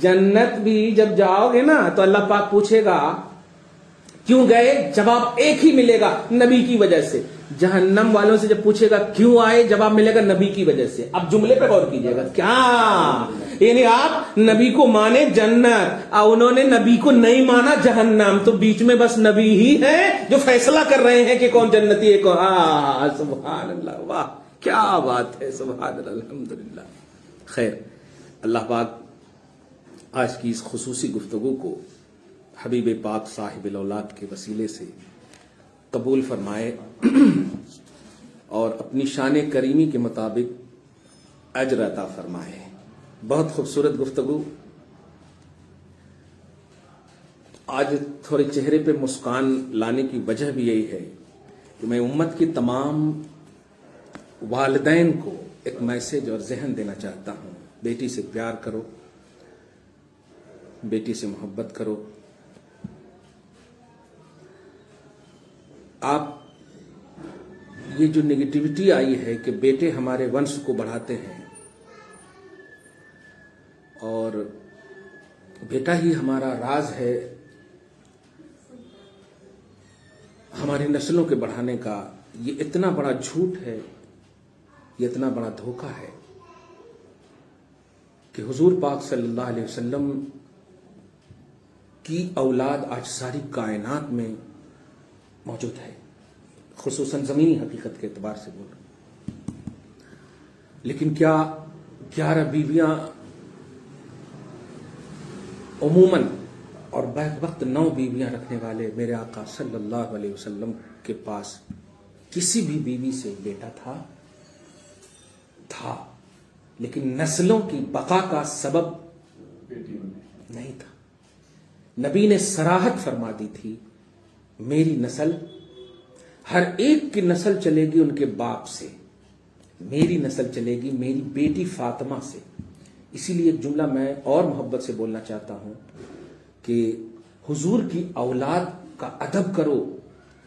جنت بھی جب جاؤ گے نا تو اللہ پاک پوچھے گا کیوں گئے, جواب ایک ہی ملے گا, نبی کی وجہ سے. جہنم والوں سے جب پوچھے گا کیوں آئے, جواب ملے گا نبی کی وجہ سے. اب جملے پہ غور کیجیے گا, کیا یعنی آپ نبی کو مانے جنت, اور انہوں نے نبی کو نہیں مانا جہنم, تو بیچ میں بس نبی ہی ہے جو فیصلہ کر رہے ہیں کہ کون جنتی ہے کون. سبحان اللہ, واہ کیا بات ہے, سبحان اللہ, الحمدللہ. خیر, اللہ پاک آج کی اس خصوصی گفتگو کو حبیب پاک صاحب الاولاد کے وسیلے سے قبول فرمائے اور اپنی شان کریمی کے مطابق اجر عطا فرمائے. بہت خوبصورت گفتگو. آج تھوڑے چہرے پہ مسکان لانے کی وجہ بھی یہی ہے کہ میں امت کی تمام والدین کو ایک میسج اور ذہن دینا چاہتا ہوں. بیٹی سے پیار کرو, بیٹی سے محبت کرو. آپ یہ جو نگیٹیوٹی آئی ہے کہ بیٹے ہمارے ونش کو بڑھاتے ہیں اور بیٹا ہی ہمارا راز ہے ہماری نسلوں کے بڑھانے کا, یہ اتنا بڑا جھوٹ ہے, یہ اتنا بڑا دھوکہ ہے کہ حضور پاک صلی اللہ علیہ وسلم کی اولاد آج ساری کائنات میں موجود ہے, خصوصاً زمینی حقیقت کے اعتبار سے بول رہا ہوں. لیکن کیا 11 بیویاں عموماً اور بیک وقت 9 بیویاں رکھنے والے میرے آقا صلی اللہ علیہ وسلم کے پاس کسی بھی بیوی سے بیٹا تھا, لیکن نسلوں کی بقا کا سبب نہیں تھا. نبی نے صراحت فرما دی تھی, میری نسل, ہر ایک کی نسل چلے گی ان کے باپ سے, میری نسل چلے گی میری بیٹی فاطمہ سے. اسی لیے ایک جملہ میں اور محبت سے بولنا چاہتا ہوں کہ حضور کی اولاد کا ادب کرو,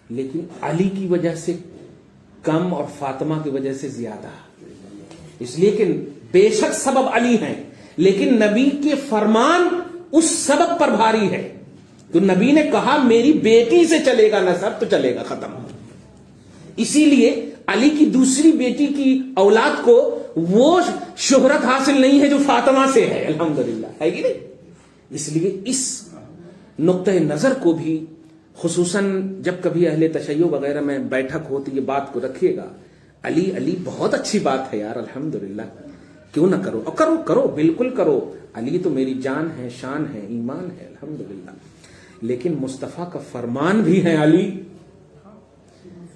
لیکن علی کی وجہ سے کم اور فاطمہ کی وجہ سے زیادہ. اس لیے کہ بے شک سبب علی ہیں, لیکن نبی کے فرمان اس سبب پر بھاری ہے. تو نبی نے کہا میری بیٹی سے چلے گا نسب, تو چلے گا, ختم. اسی لیے علی کی دوسری بیٹی کی اولاد کو وہ شہرت حاصل نہیں ہے جو فاطمہ سے ہے, الحمدللہ, ہے کہ نہیں. اس لیے اس نقطۂ نظر کو بھی خصوصاً جب کبھی اہل تشیع وغیرہ میں بیٹھک ہوتی ہے بات کو رکھیے گا. علی علی بہت اچھی بات ہے یار, الحمدللہ, کیوں نہ کرو, اور کرو کرو بالکل کرو. علی تو میری جان ہے, شان ہے, ایمان ہے, الحمدللہ. لیکن مصطفیٰ کا فرمان بھی ہے علی,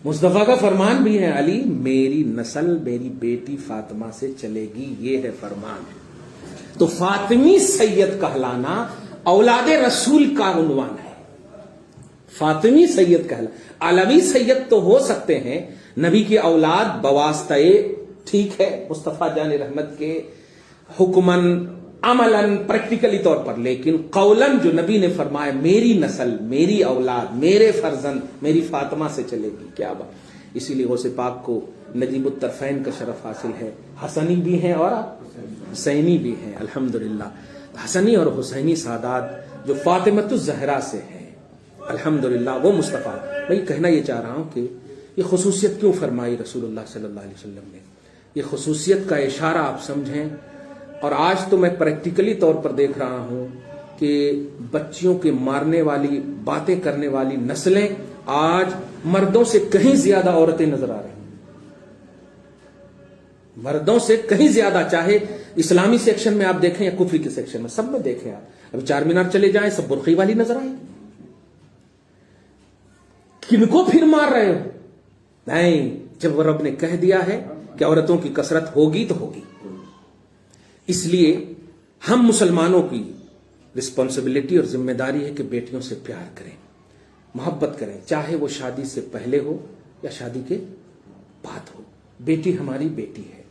مصطفیٰ کا فرمان بھی ہے علی, میری نسل میری بیٹی فاطمہ سے چلے گی, یہ ہے فرمان. تو فاطمی سید کہلانا اولاد رسول کا عنوان ہے. فاطمی سید کہلانا, علوی سید تو ہو سکتے ہیں, نبی کی اولاد بواسطہ ٹھیک ہے مصطفیٰ جان رحمت کے, حکمن عملاً پریکٹیکلی طور پر, لیکن قولاً جو نبی نے فرمایا میری نسل میری اولاد میرے فرزند میری فاطمہ سے چلے گی, کیا بات. اسی لیے غوث پاک کو نجیب الطرفین کا شرف حاصل ہے, حسنی بھی ہیں اور حسینی بھی ہیں, الحمدللہ. حسنی اور حسینی سادات جو فاطمۃ الزہرا سے ہیں, الحمدللہ, وہ مصطفیٰ. میں کہنا یہ چاہ رہا ہوں کہ یہ خصوصیت کیوں فرمائی رسول اللہ صلی اللہ علیہ وسلم نے. یہ خصوصیت کا اشارہ آپ سمجھیں اور آج تو میں پریکٹیکلی طور پر دیکھ رہا ہوں کہ بچیوں کے مارنے والی باتیں کرنے والی نسلیں آج مردوں سے کہیں زیادہ عورتیں نظر آ رہی ہیں، مردوں سے کہیں زیادہ، چاہے اسلامی سیکشن میں آپ دیکھیں یا کفری کے سیکشن میں، سب میں دیکھیں آپ، اب چار مینار چلے جائیں سب برقعی والی نظر آئے. کن کو پھر مار رہے ہو؟ نہیں، جب رب نے کہہ دیا ہے کہ عورتوں کی کثرت ہوگی تو ہوگی. اس لیے ہم مسلمانوں کی رسپانسبلٹی اور ذمہ داری ہے کہ بیٹیوں سے پیار کریں، محبت کریں، چاہے وہ شادی سے پہلے ہو یا شادی کے بعد ہو. بیٹی ہماری بیٹی ہے،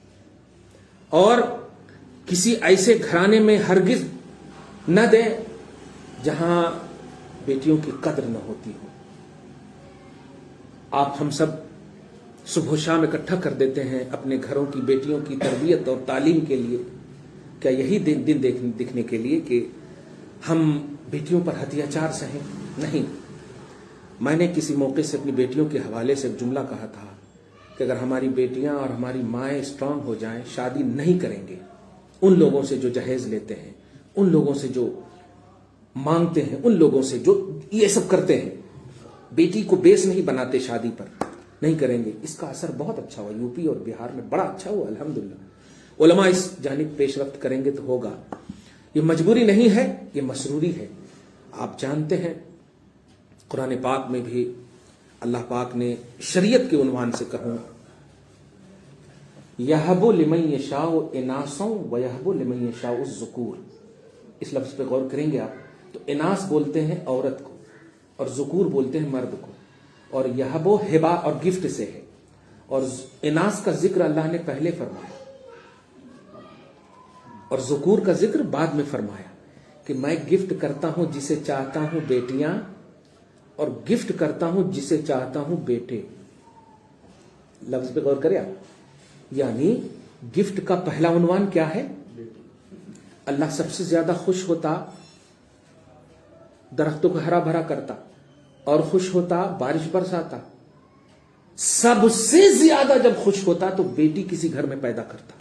اور کسی ایسے گھرانے میں ہرگز نہ دیں جہاں بیٹیوں کی قدر نہ ہوتی ہو. آپ ہم سب صبح و شام اکٹھا کر دیتے ہیں اپنے گھروں کی بیٹیوں کی تربیت اور تعلیم کے لیے. کیا یہی دن دیکھنے کے لیے کہ ہم بیٹیوں پر اتیاچار سہیں؟ نہیں. میں نے کسی موقع سے اپنی بیٹیوں کے حوالے سے ایک جملہ کہا تھا کہ اگر ہماری بیٹیاں اور ہماری مائیں اسٹرانگ ہو جائیں، شادی نہیں کریں گے ان لوگوں سے جو جہیز لیتے ہیں، ان لوگوں سے جو مانگتے ہیں، ان لوگوں سے جو یہ سب کرتے ہیں، بیٹی کو بیس نہیں بناتے شادی پر، نہیں کریں گے. اس کا اثر بہت اچھا ہوا، یو پی اور بہار میں بڑا اچھا ہوا الحمدللہ. علماء اس جانب پیش رفت کریں گے تو ہوگا. یہ مجبوری نہیں ہے، یہ مسروری ہے. آپ جانتے ہیں قرآن پاک میں بھی اللہ پاک نے شریعت کے عنوان سے کہوں، یَهَبُ لِمَن یَشَاءُ إِنَاثًا وَيَهَبُ لِمَن یَشَاءُ الذُّکُورَ. اس لفظ پہ غور کریں گے آپ تو اناث بولتے ہیں عورت کو اور ذکور بولتے ہیں مرد کو، اور یہب و ہبا اور گفٹ سے ہے. اور اناث کا ذکر اللہ نے پہلے فرمایا اور ذکور کا ذکر بعد میں فرمایا کہ میں گفٹ کرتا ہوں جسے چاہتا ہوں بیٹیاں، اور گفٹ کرتا ہوں جسے چاہتا ہوں بیٹے. لفظ پہ غور کریں آپ، یعنی گفٹ کا پہلا عنوان کیا ہے؟ اللہ سب سے زیادہ خوش ہوتا درختوں کو ہرا بھرا کرتا، اور خوش ہوتا بارش برساتا. سب سے زیادہ جب خوش ہوتا تو بیٹی کسی گھر میں پیدا کرتا،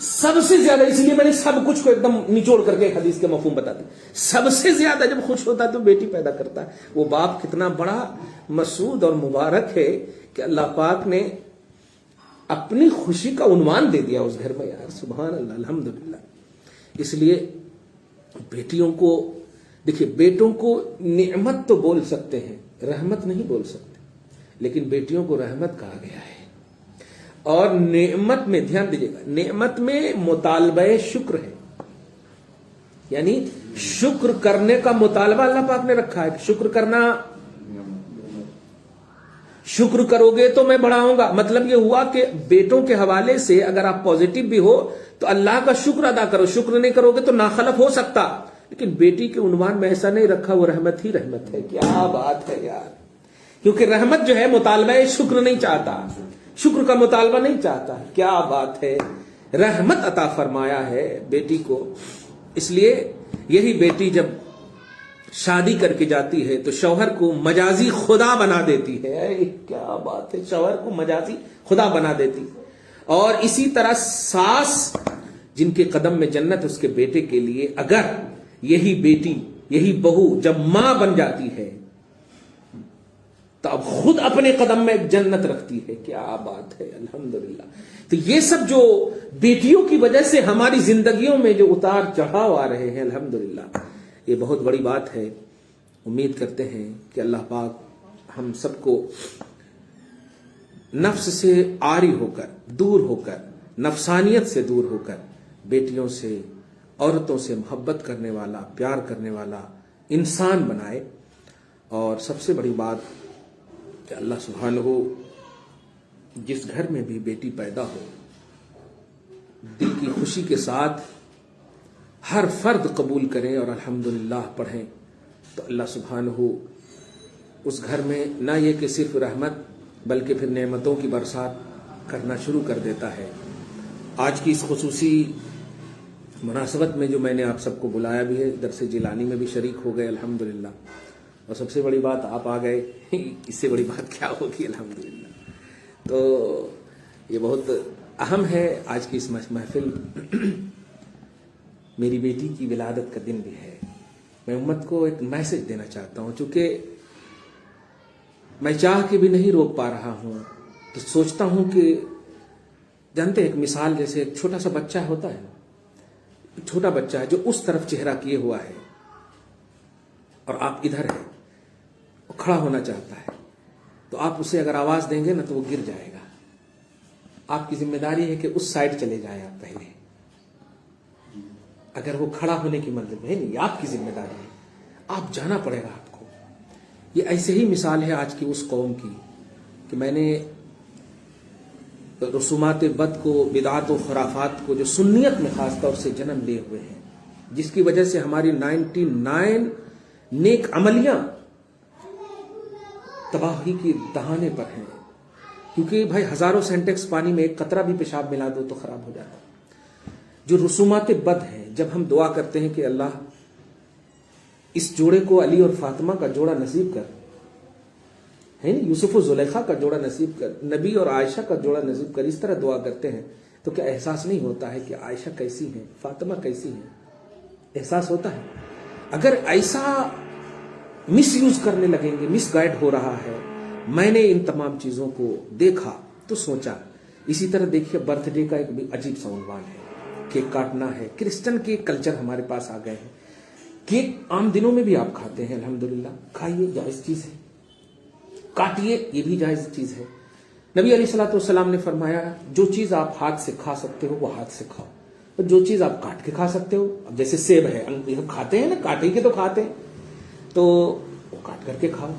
سب سے زیادہ. اس لیے میں نے سب کچھ کو ایک دم نچوڑ کر کے حدیث کے مفہوم بتا دیا. سب سے زیادہ جب خوش ہوتا تو بیٹی پیدا کرتا. وہ باپ کتنا بڑا مسعود اور مبارک ہے کہ اللہ پاک نے اپنی خوشی کا عنوان دے دیا اس گھر میں. یار سبحان اللہ، الحمدللہ. اس لیے بیٹیوں کو دیکھیے، بیٹوں کو نعمت تو بول سکتے ہیں، رحمت نہیں بول سکتے، لیکن بیٹیوں کو رحمت کہا گیا ہے. اور نعمت میں دھیان دیجیے گا، نعمت میں مطالبہ شکر ہے، یعنی شکر کرنے کا مطالبہ اللہ پاک نے رکھا ہے. شکر کرنا، شکر کرو گے تو میں بڑھاؤں گا. مطلب یہ ہوا کہ بیٹوں کے حوالے سے اگر آپ پازیٹو بھی ہو تو اللہ کا شکر ادا کرو. شکر نہیں کرو گے تو ناخلف ہو سکتا، لیکن بیٹی کے عنوان میں ایسا نہیں رکھا. وہ رحمت ہی رحمت ہے. کیا بات ہے یار! کیونکہ رحمت جو ہے مطالبہ شکر نہیں چاہتا، شکر کا مطالبہ نہیں چاہتا. کیا بات ہے! رحمت عطا فرمایا ہے بیٹی کو. اس لیے یہی بیٹی جب شادی کر کے جاتی ہے تو شوہر کو مجازی خدا بنا دیتی ہے. کیا بات ہے! شوہر کو مجازی خدا بنا دیتی. اور اسی طرح ساس جن کے قدم میں جنت اس کے بیٹے کے لیے، اگر یہی بیٹی، یہی بہو جب ماں بن جاتی ہے تو اب خود اپنے قدم میں ایک جنت رکھتی ہے. کیا بات ہے! الحمدللہ. تو یہ سب جو بیٹیوں کی وجہ سے ہماری زندگیوں میں جو اتار چڑھاؤ آ رہے ہیں، الحمدللہ یہ بہت بڑی بات ہے. امید کرتے ہیں کہ اللہ پاک ہم سب کو نفس سے عاری ہو کر، دور ہو کر، نفسانیت سے دور ہو کر بیٹیوں سے، عورتوں سے محبت کرنے والا، پیار کرنے والا انسان بنائے. اور سب سے بڑی بات کہ اللہ سبحانہ جس گھر میں بھی بیٹی پیدا ہو، دل کی خوشی کے ساتھ ہر فرد قبول کریں اور الحمدللہ پڑھیں تو اللہ سبحانہ اس گھر میں نہ یہ کہ صرف رحمت بلکہ پھر نعمتوں کی برسات کرنا شروع کر دیتا ہے. آج کی اس خصوصی مناسبت میں جو میں نے آپ سب کو بلایا بھی ہے، درس جیلانی میں بھی شریک ہو گئے الحمدللہ. اور سب سے بڑی بات آپ آ گئے، اس سے بڑی بات کیا ہوگی الحمدللہ. تو یہ بہت اہم ہے آج کی اس محفل. میری بیٹی کی ولادت کا دن بھی ہے. میں امت کو ایک میسج دینا چاہتا ہوں. چونکہ میں چاہ کے بھی نہیں روک پا رہا ہوں تو سوچتا ہوں کہ جانتے ہیں ایک مثال جیسے ایک چھوٹا سا بچہ ہوتا ہے, ایک چھوٹا بچہ ہے جو اس طرف چہرہ کیے ہوا ہے اور آپ ادھر ہے, وہ کھڑا ہونا چاہتا ہے, تو آپ اسے اگر آواز دیں گے نا تو وہ گر جائے گا. آپ کی ذمہ داری ہے کہ اس سائڈ چلے جائیں آپ پہلے. اگر وہ کھڑا ہونے کی منزل میں ہے نہیں, آپ کی ذمہ داری ہے, آپ جانا پڑے گا آپ کو. یہ ایسے ہی مثال ہے آج کی اس قوم کی کہ میں نے رسومات بد کو, بدعات و خرافات کو جو سنیت میں خاص طور سے جنم لیے ہوئے ہیں, جس کی وجہ سے ہماری 99 نیک عملیاں تباہی کی دہانے پر ہیں. کیونکہ بھائی ہزاروں سینٹیکس پانی میں ایک قطرہ بھی پیشاب ملا دو تو خراب ہو جاتا. جو رسومات بد ہیں, جب ہم دعا کرتے ہیں کہ اللہ اس جوڑے کو علی اور فاطمہ کا جوڑا نصیب کر, ہے نا, یوسف و زلیخا کا جوڑا نصیب کر, نبی اور عائشہ کا جوڑا نصیب کر, اس طرح دعا کرتے ہیں تو کیا احساس نہیں ہوتا ہے کہ عائشہ کیسی ہیں, فاطمہ کیسی ہیں؟ احساس ہوتا ہے. اگر ایسا مس یوز کرنے لگیں گے, مس گائیڈ ہو رہا ہے. میں نے ان تمام چیزوں کو دیکھا تو سوچا. اسی طرح دیکھیے برتھ ڈے کا ایک بھی عجیب سا عنوان ہے, کیک کاٹنا ہے. کرسچن کے کلچر ہمارے پاس آ گئے ہیں. کیک عام دنوں میں بھی آپ کھاتے ہیں, الحمدللہ, کھائیے, جائز چیز ہے. کاٹیے, یہ بھی جائز چیز ہے. نبی علیہ الصلوۃ والسلام نے فرمایا جو چیز آپ ہاتھ سے کھا سکتے ہو وہ ہاتھ سے کھاؤ, اور جو چیز آپ کاٹ کے کھا سکتے ہو, اب جیسے سیب ہے, کھاتے ہیں نا, کاٹے کے تو کھاتے ہیں, تو وہ کاٹ کر کے کھاؤ.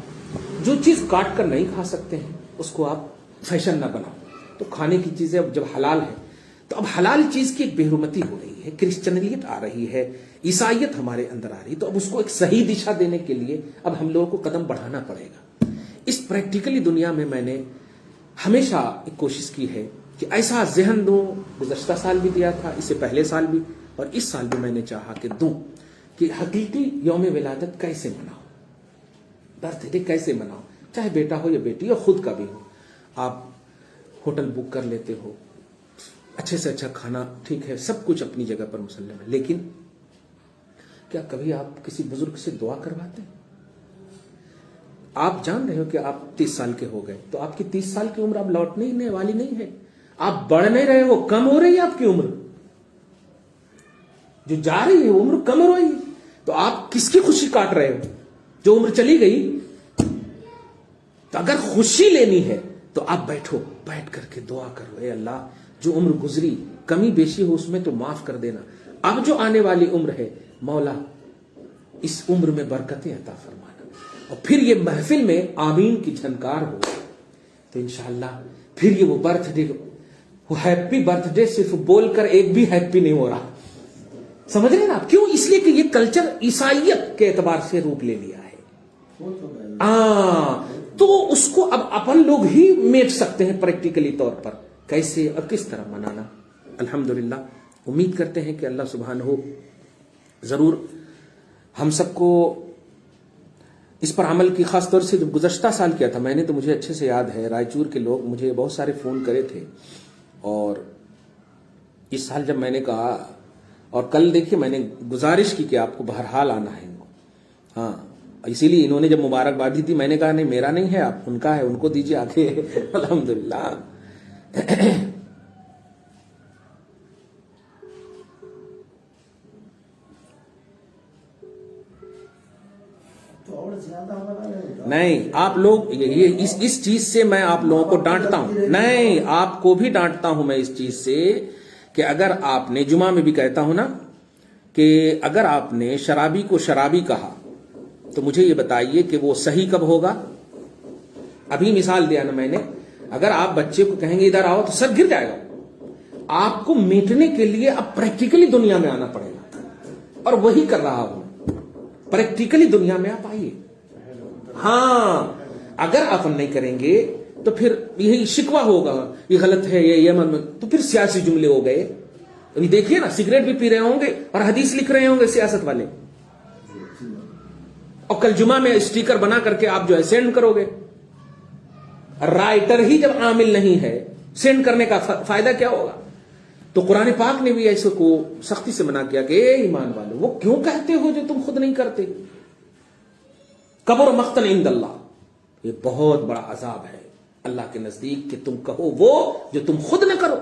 جو چیز کاٹ کر نہیں کھا سکتے ہیں اس کو آپ فیشن نہ بناؤ. تو کھانے کی چیزیں اب جب حلال ہے تو اب حلال چیز کی ایک بے حرمتی ہو رہی ہے, کرسچنیت آ رہی ہے, عیسائیت ہمارے اندر آ رہی ہے. تو اب اس کو ایک صحیح دشا دینے کے لیے اب ہم لوگوں کو قدم بڑھانا پڑے گا. اس پریکٹیکلی دنیا میں نے ہمیشہ ایک کوشش کی ہے کہ ایسا ذہن دوں. گزشتہ سال بھی دیا تھا, اس سے پہلے سال بھی, اور اس سال بھی میں نے چاہا کہ دوں کہ حقیقی یوم ولادت کیسے مناؤ, برتھ ڈے کیسے مناؤ, چاہے بیٹا ہو یا بیٹی یا خود کا بھی ہو. آپ ہوٹل بک کر لیتے ہو, اچھے سے اچھا کھانا, ٹھیک ہے, سب کچھ اپنی جگہ پر مسلم ہے, لیکن کیا کبھی آپ کسی بزرگ سے دعا کرواتے ہیں؟ آپ جان رہے ہو کہ آپ 30 سال کے ہو گئے, تو آپ کی 30 سال کی عمر اب لوٹنے والی نہیں ہے. آپ بڑھ نہیں رہے ہو, کم ہو رہی ہے آپ کی عمر. جو جا رہی ہے عمر کم ہو رہی ہے, تو آپ کس کی خوشی کاٹ رہے ہو؟ جو عمر چلی گئی. تو اگر خوشی لینی ہے تو آپ بیٹھو, بیٹھ کر کے دعا کرو, اے اللہ جو عمر گزری کمی بیشی ہو اس میں تو معاف کر دینا. اب جو آنے والی عمر ہے مولا اس عمر میں برکتیں عطا فرمانا. اور پھر یہ محفل میں آمین کی جھنکار ہو تو انشاءاللہ پھر یہ وہ برتھ ڈے, وہ ہیپی برتھ ڈے صرف بول کر ایک بھی ہیپی نہیں ہو رہا. سمجھ رہے ہیں نا آپ کیوں؟ اس لیے کہ یہ کلچر عیسائیت کے اعتبار سے روپ لے لیا ہے. تو اس کو اب اپن لوگ ہی میٹ سکتے ہیں پریکٹیکلی طور پر کیسے اور کس طرح منانا. الحمدللہ امید کرتے ہیں کہ اللہ سبحانہ ہو ضرور ہم سب کو اس پر عمل کی. خاص طور سے جب گزشتہ سال کیا تھا میں نے, تو مجھے اچھے سے یاد ہے رائچور کے لوگ مجھے بہت سارے فون کرے تھے, اور اس سال جب میں نے کہا, اور کل دیکھیے میں نے گزارش کی کہ آپ کو بہرحال آنا ہے ان کو, ہاں اسی لیے انہوں نے جب مبارکباد دی تھی میں نے کہا نہیں میرا نہیں ہے, آپ ان کا ہے, ان کو دیجیے آ کے. الحمدللہ. نہیں آپ لوگ یہ اس چیز سے میں آپ لوگوں کو ڈانٹتا ہوں, نہیں آپ کو بھی ڈانٹتا ہوں میں اس چیز سے کہ اگر آپ نے, جمعہ میں بھی کہتا ہوں نا, کہ اگر آپ نے شرابی کو شرابی کہا تو مجھے یہ بتائیے کہ وہ صحیح کب ہوگا. ابھی مثال دیا نا میں نے, اگر آپ بچے کو کہیں گے ادھر آؤ تو سر گر جائے گا. آپ کو میٹنے کے لیے اب پریکٹیکلی دنیا میں آنا پڑے گا, اور وہی کر رہا ہوں. پریکٹیکلی دنیا میں آپ آئیے. ہاں اگر آپ نہیں کریں گے تو پھر یہی شکوہ ہوگا, یہ غلط ہے, یہ من, تو پھر سیاسی جملے ہو گئے. ابھی دیکھیے نا سگریٹ بھی پی رہے ہوں گے اور حدیث لکھ رہے ہوں گے سیاست والے, اور کل جمعہ میں اسٹیکر بنا کر کے آپ جو ہے سینڈ کرو گے. رائٹر ہی جب عامل نہیں ہے سینڈ کرنے کا فائدہ کیا ہوگا؟ تو قرآن پاک نے بھی ایسے کو سختی سے منع کیا کہ اے ایمان والو وہ کیوں کہتے ہو جو تم خود نہیں کرتے؟ کبر مقتا عند اللہ، یہ بہت بڑا عذاب ہے اللہ کے نزدیک کہ تم کہو وہ جو تم خود نہ کرو۔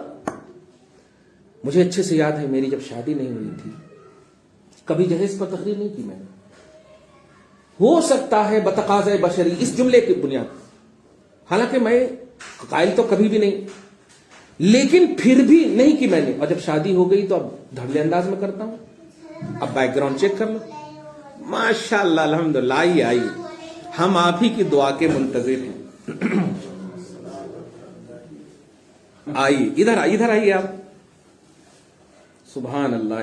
مجھے اچھے سے یاد ہے میری جب شادی نہیں ہوئی تھی، کبھی جہیز پر تقریر نہیں کی میں نے، ہو سکتا ہے بتقاضۂ بشری اس جملے کی بنیاد، حالانکہ میں قائل تو کبھی بھی نہیں، لیکن پھر بھی نہیں کی میں نے، اور جب شادی ہو گئی تو اب دھڑلے انداز میں کرتا ہوں۔ اب بیک گراؤنڈ چیک کر لو، ماشاء اللہ الحمدللہ آئی ہم آپ ہی کی دعا کے منتظر ہیں۔ آئیے ادھر آئیے آپ، سبحان اللہ،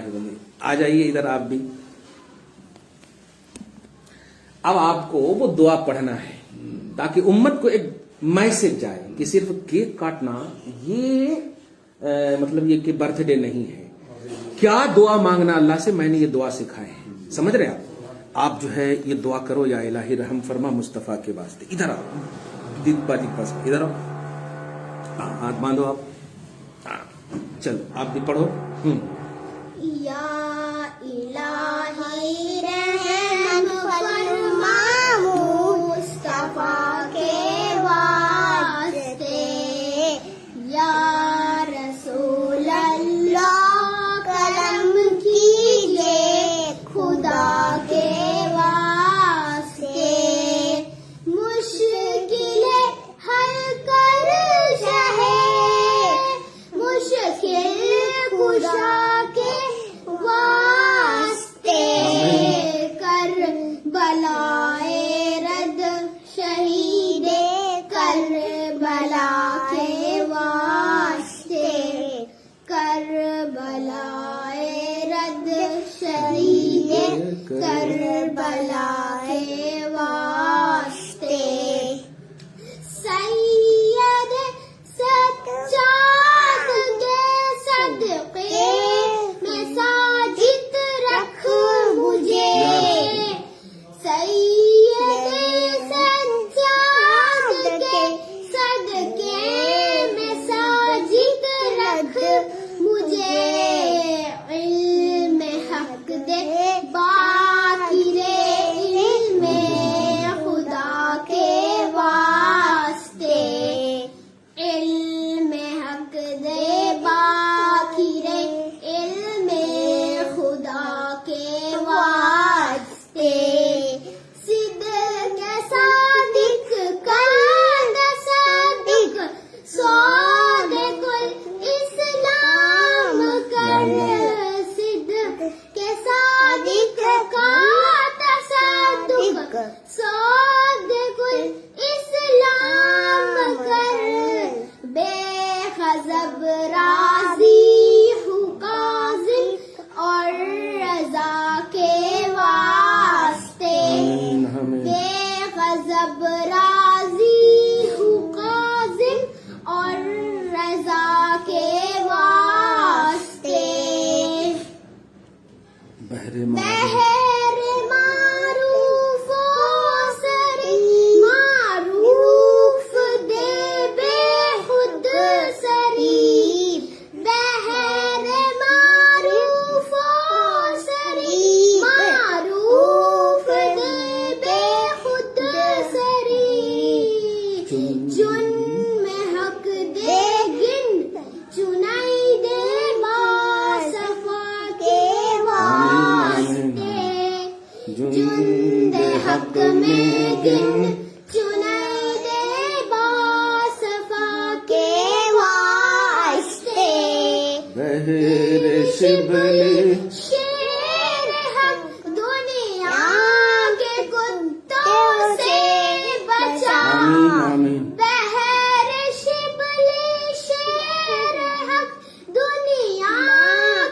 آ جائیے ادھر آپ بھی۔ اب آپ کو وہ دعا پڑھنا ہے تاکہ امت کو ایک میسج جائے کہ صرف کیک کاٹنا یہ مطلب یہ کہ برتھ ڈے نہیں ہے، کیا دعا مانگنا اللہ سے، میں نے یہ دعا سکھائے ہیں، سمجھ رہے آپ جو ہے یہ دعا کرو، یا الہی رحم فرما مصطفیٰ کے واسطے۔ ادھر آؤ دید باجی کے پاس، ادھر آؤ، ہاتھ باندھو آپ، چلو آپ بھی پڑھو۔ یا الہی رحم فرما مصطفیٰ کے واسطے، یا رسول اللہ کرم کیجئے خدا کے واسطے، مشکلیں حل کر شہے مشکل کشا کے واسطے، کر بلائے رد شہید کر بلا کے واسطے، کر بلائے رد شہید کر بلا کے واسطے، سید سجاد کے صدقے میں ساجد رکھ مجھے، سید سجاد کے صدقے میں ساجد رکھ مجھے، علم حق دے باقر علم خدا کے واسطے، علم حق دے باقر علم خدا کے واسطے، صدق صادق قلب صادق صادق الاسلام کر، صدق کے صادق کا تصدق صادق الاسلام کر، بے غضب راضی ہوں کاظم اور رضا کے واسطے، بے غضب راضی ہوں کاظم اور رضا کے واسطے، بہر معروف و سری معروف دے بے خود سری، بہر معروف و سری معروف دے بے خود سری، چن میں حق دے گن چنائی دے باصفا کے واسطے، جن دے حق میں گن چنائی دے باصفا کے واسطے، بہر شبل شیر حق دنیا کے کتوں سے بچا، بہر شبل شیر حق دنیا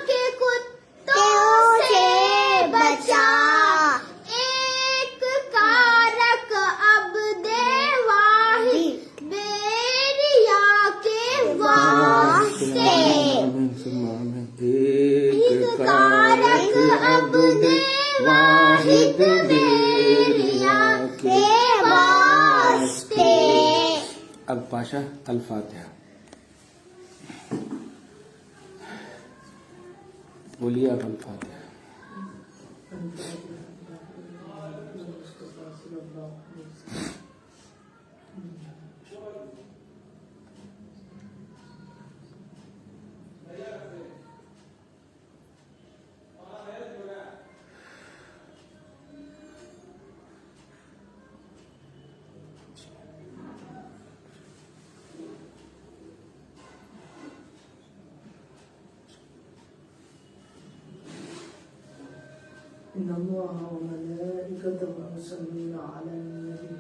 کے کتوں سے بچا، ایک کارک عبد واحد بیریا کے واسطے، ایک کارک عبد واحد بیریا کے واسطے۔ اب پاشا الفاتحہ۔ بولیے آپ الفاتحہ. إن الله وملائكته يصلون على النبي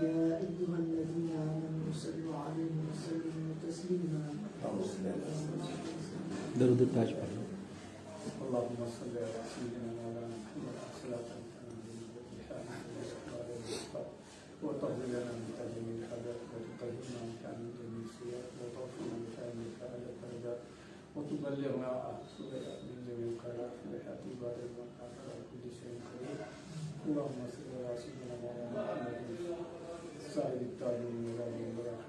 يا أيها الذين آمنوا صلوا عليه وسلموا تسليما. درود التاج پڑھ لو. اللهم صل على سيدنا مولانا محمد صلاة وتغفر لنا من جميع الحاجات وتطهرنا من جميع السيئات وتغفرنا من جميع الدرجات وتبلغنا من جميع الخيرات بحق عباد المقام على كل شيء قدير. اللهم صل على سيدنا مولانا محمد صاحب التاج والميلاد والبركة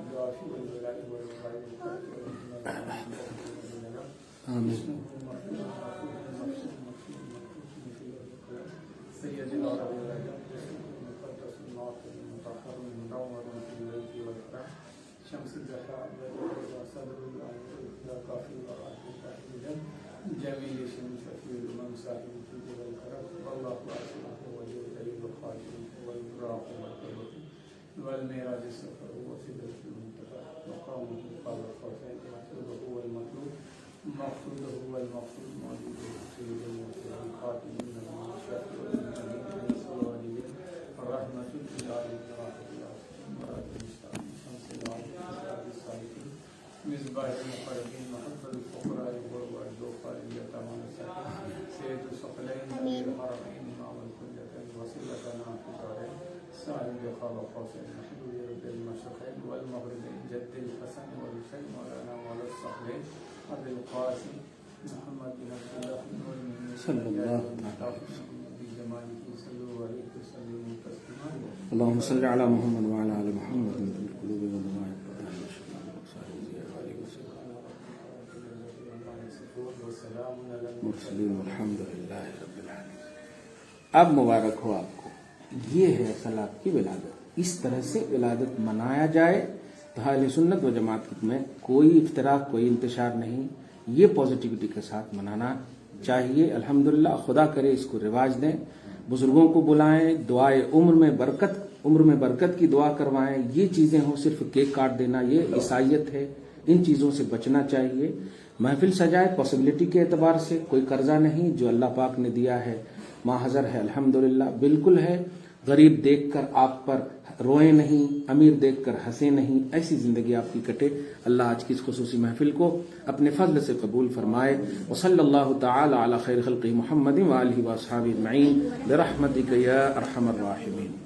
والعافية والولاء والوقاية آمين. سيد العرب والعجم المقدس المعطر المطهر المنور في البيت والحرم شمس الزهراء صدر الأمر لا كافي وراءه تحديدا جميل شمس في الأمم صاحب الجود والكرم والله أسمعه ولي الأيد الخاتم والبراق والقوة والميراج السفر وسدرة المنتهى مقامه قال الخاتم محموده هو المطلوب مقصوده هو المقصود موجوده سيد المرسلين الخاتم من المنشأة والمنزلين والسوالين الرحمة الإلهية راحة العالمين مراد المستعان شمس العالم إسعاد الصالحين مصباح المقربين محب الفقراء والوعد وقال اليتامى والمساكين سيد الثقلين نبي الحرمين إمام الكليتين وسيلتنا في الدارين سالم بخال قوسين محبوب رب المشرقين والمغربين جد الحسن والحسين مولانا مولى الصقلين أبي القاسم محمد بن عبد الله صلى الله عليه وسلم. بجماله صلوا عليه وسلموا تسليما. اللهم صل على محمد وعلى آل محمد في القلوب والضمائر مرسلین والحمد للہ رب العالمین. اب مبارک ہو آپ کو. یہ ہے اصل آپ کی ولادت. اس طرح سے ولادت منایا جائے تو اہل سنت و جماعت میں کوئی افتراق کوئی انتشار نہیں. یہ پازیٹیوٹی کے ساتھ منانا چاہیے. الحمدللہ خدا کرے اس کو رواج دیں. بزرگوں کو بلائیں, دعائے عمر میں برکت کی دعا کروائیں. یہ چیزیں ہوں صرف کیک کاٹ دینا یہ عیسائیت ہے. ان چیزوں سے بچنا چاہیے. محفل سجائے پاسبلٹی کے اعتبار سے کوئی قرضہ نہیں, جو اللہ پاک نے دیا ہے ماحضر ہے الحمدللہ بالکل ہے. غریب دیکھ کر آپ پر روئیں نہیں, امیر دیکھ کر ہنسیں نہیں. ایسی زندگی آپ کی کٹے. اللہ آج کی اس خصوصی محفل کو اپنے فضل سے قبول فرمائے. وصلی اللہ تعالی علی خیر خلقہ محمد وآلہ واصحابہ اجمعین برحمتک یا ارحم الراحمین.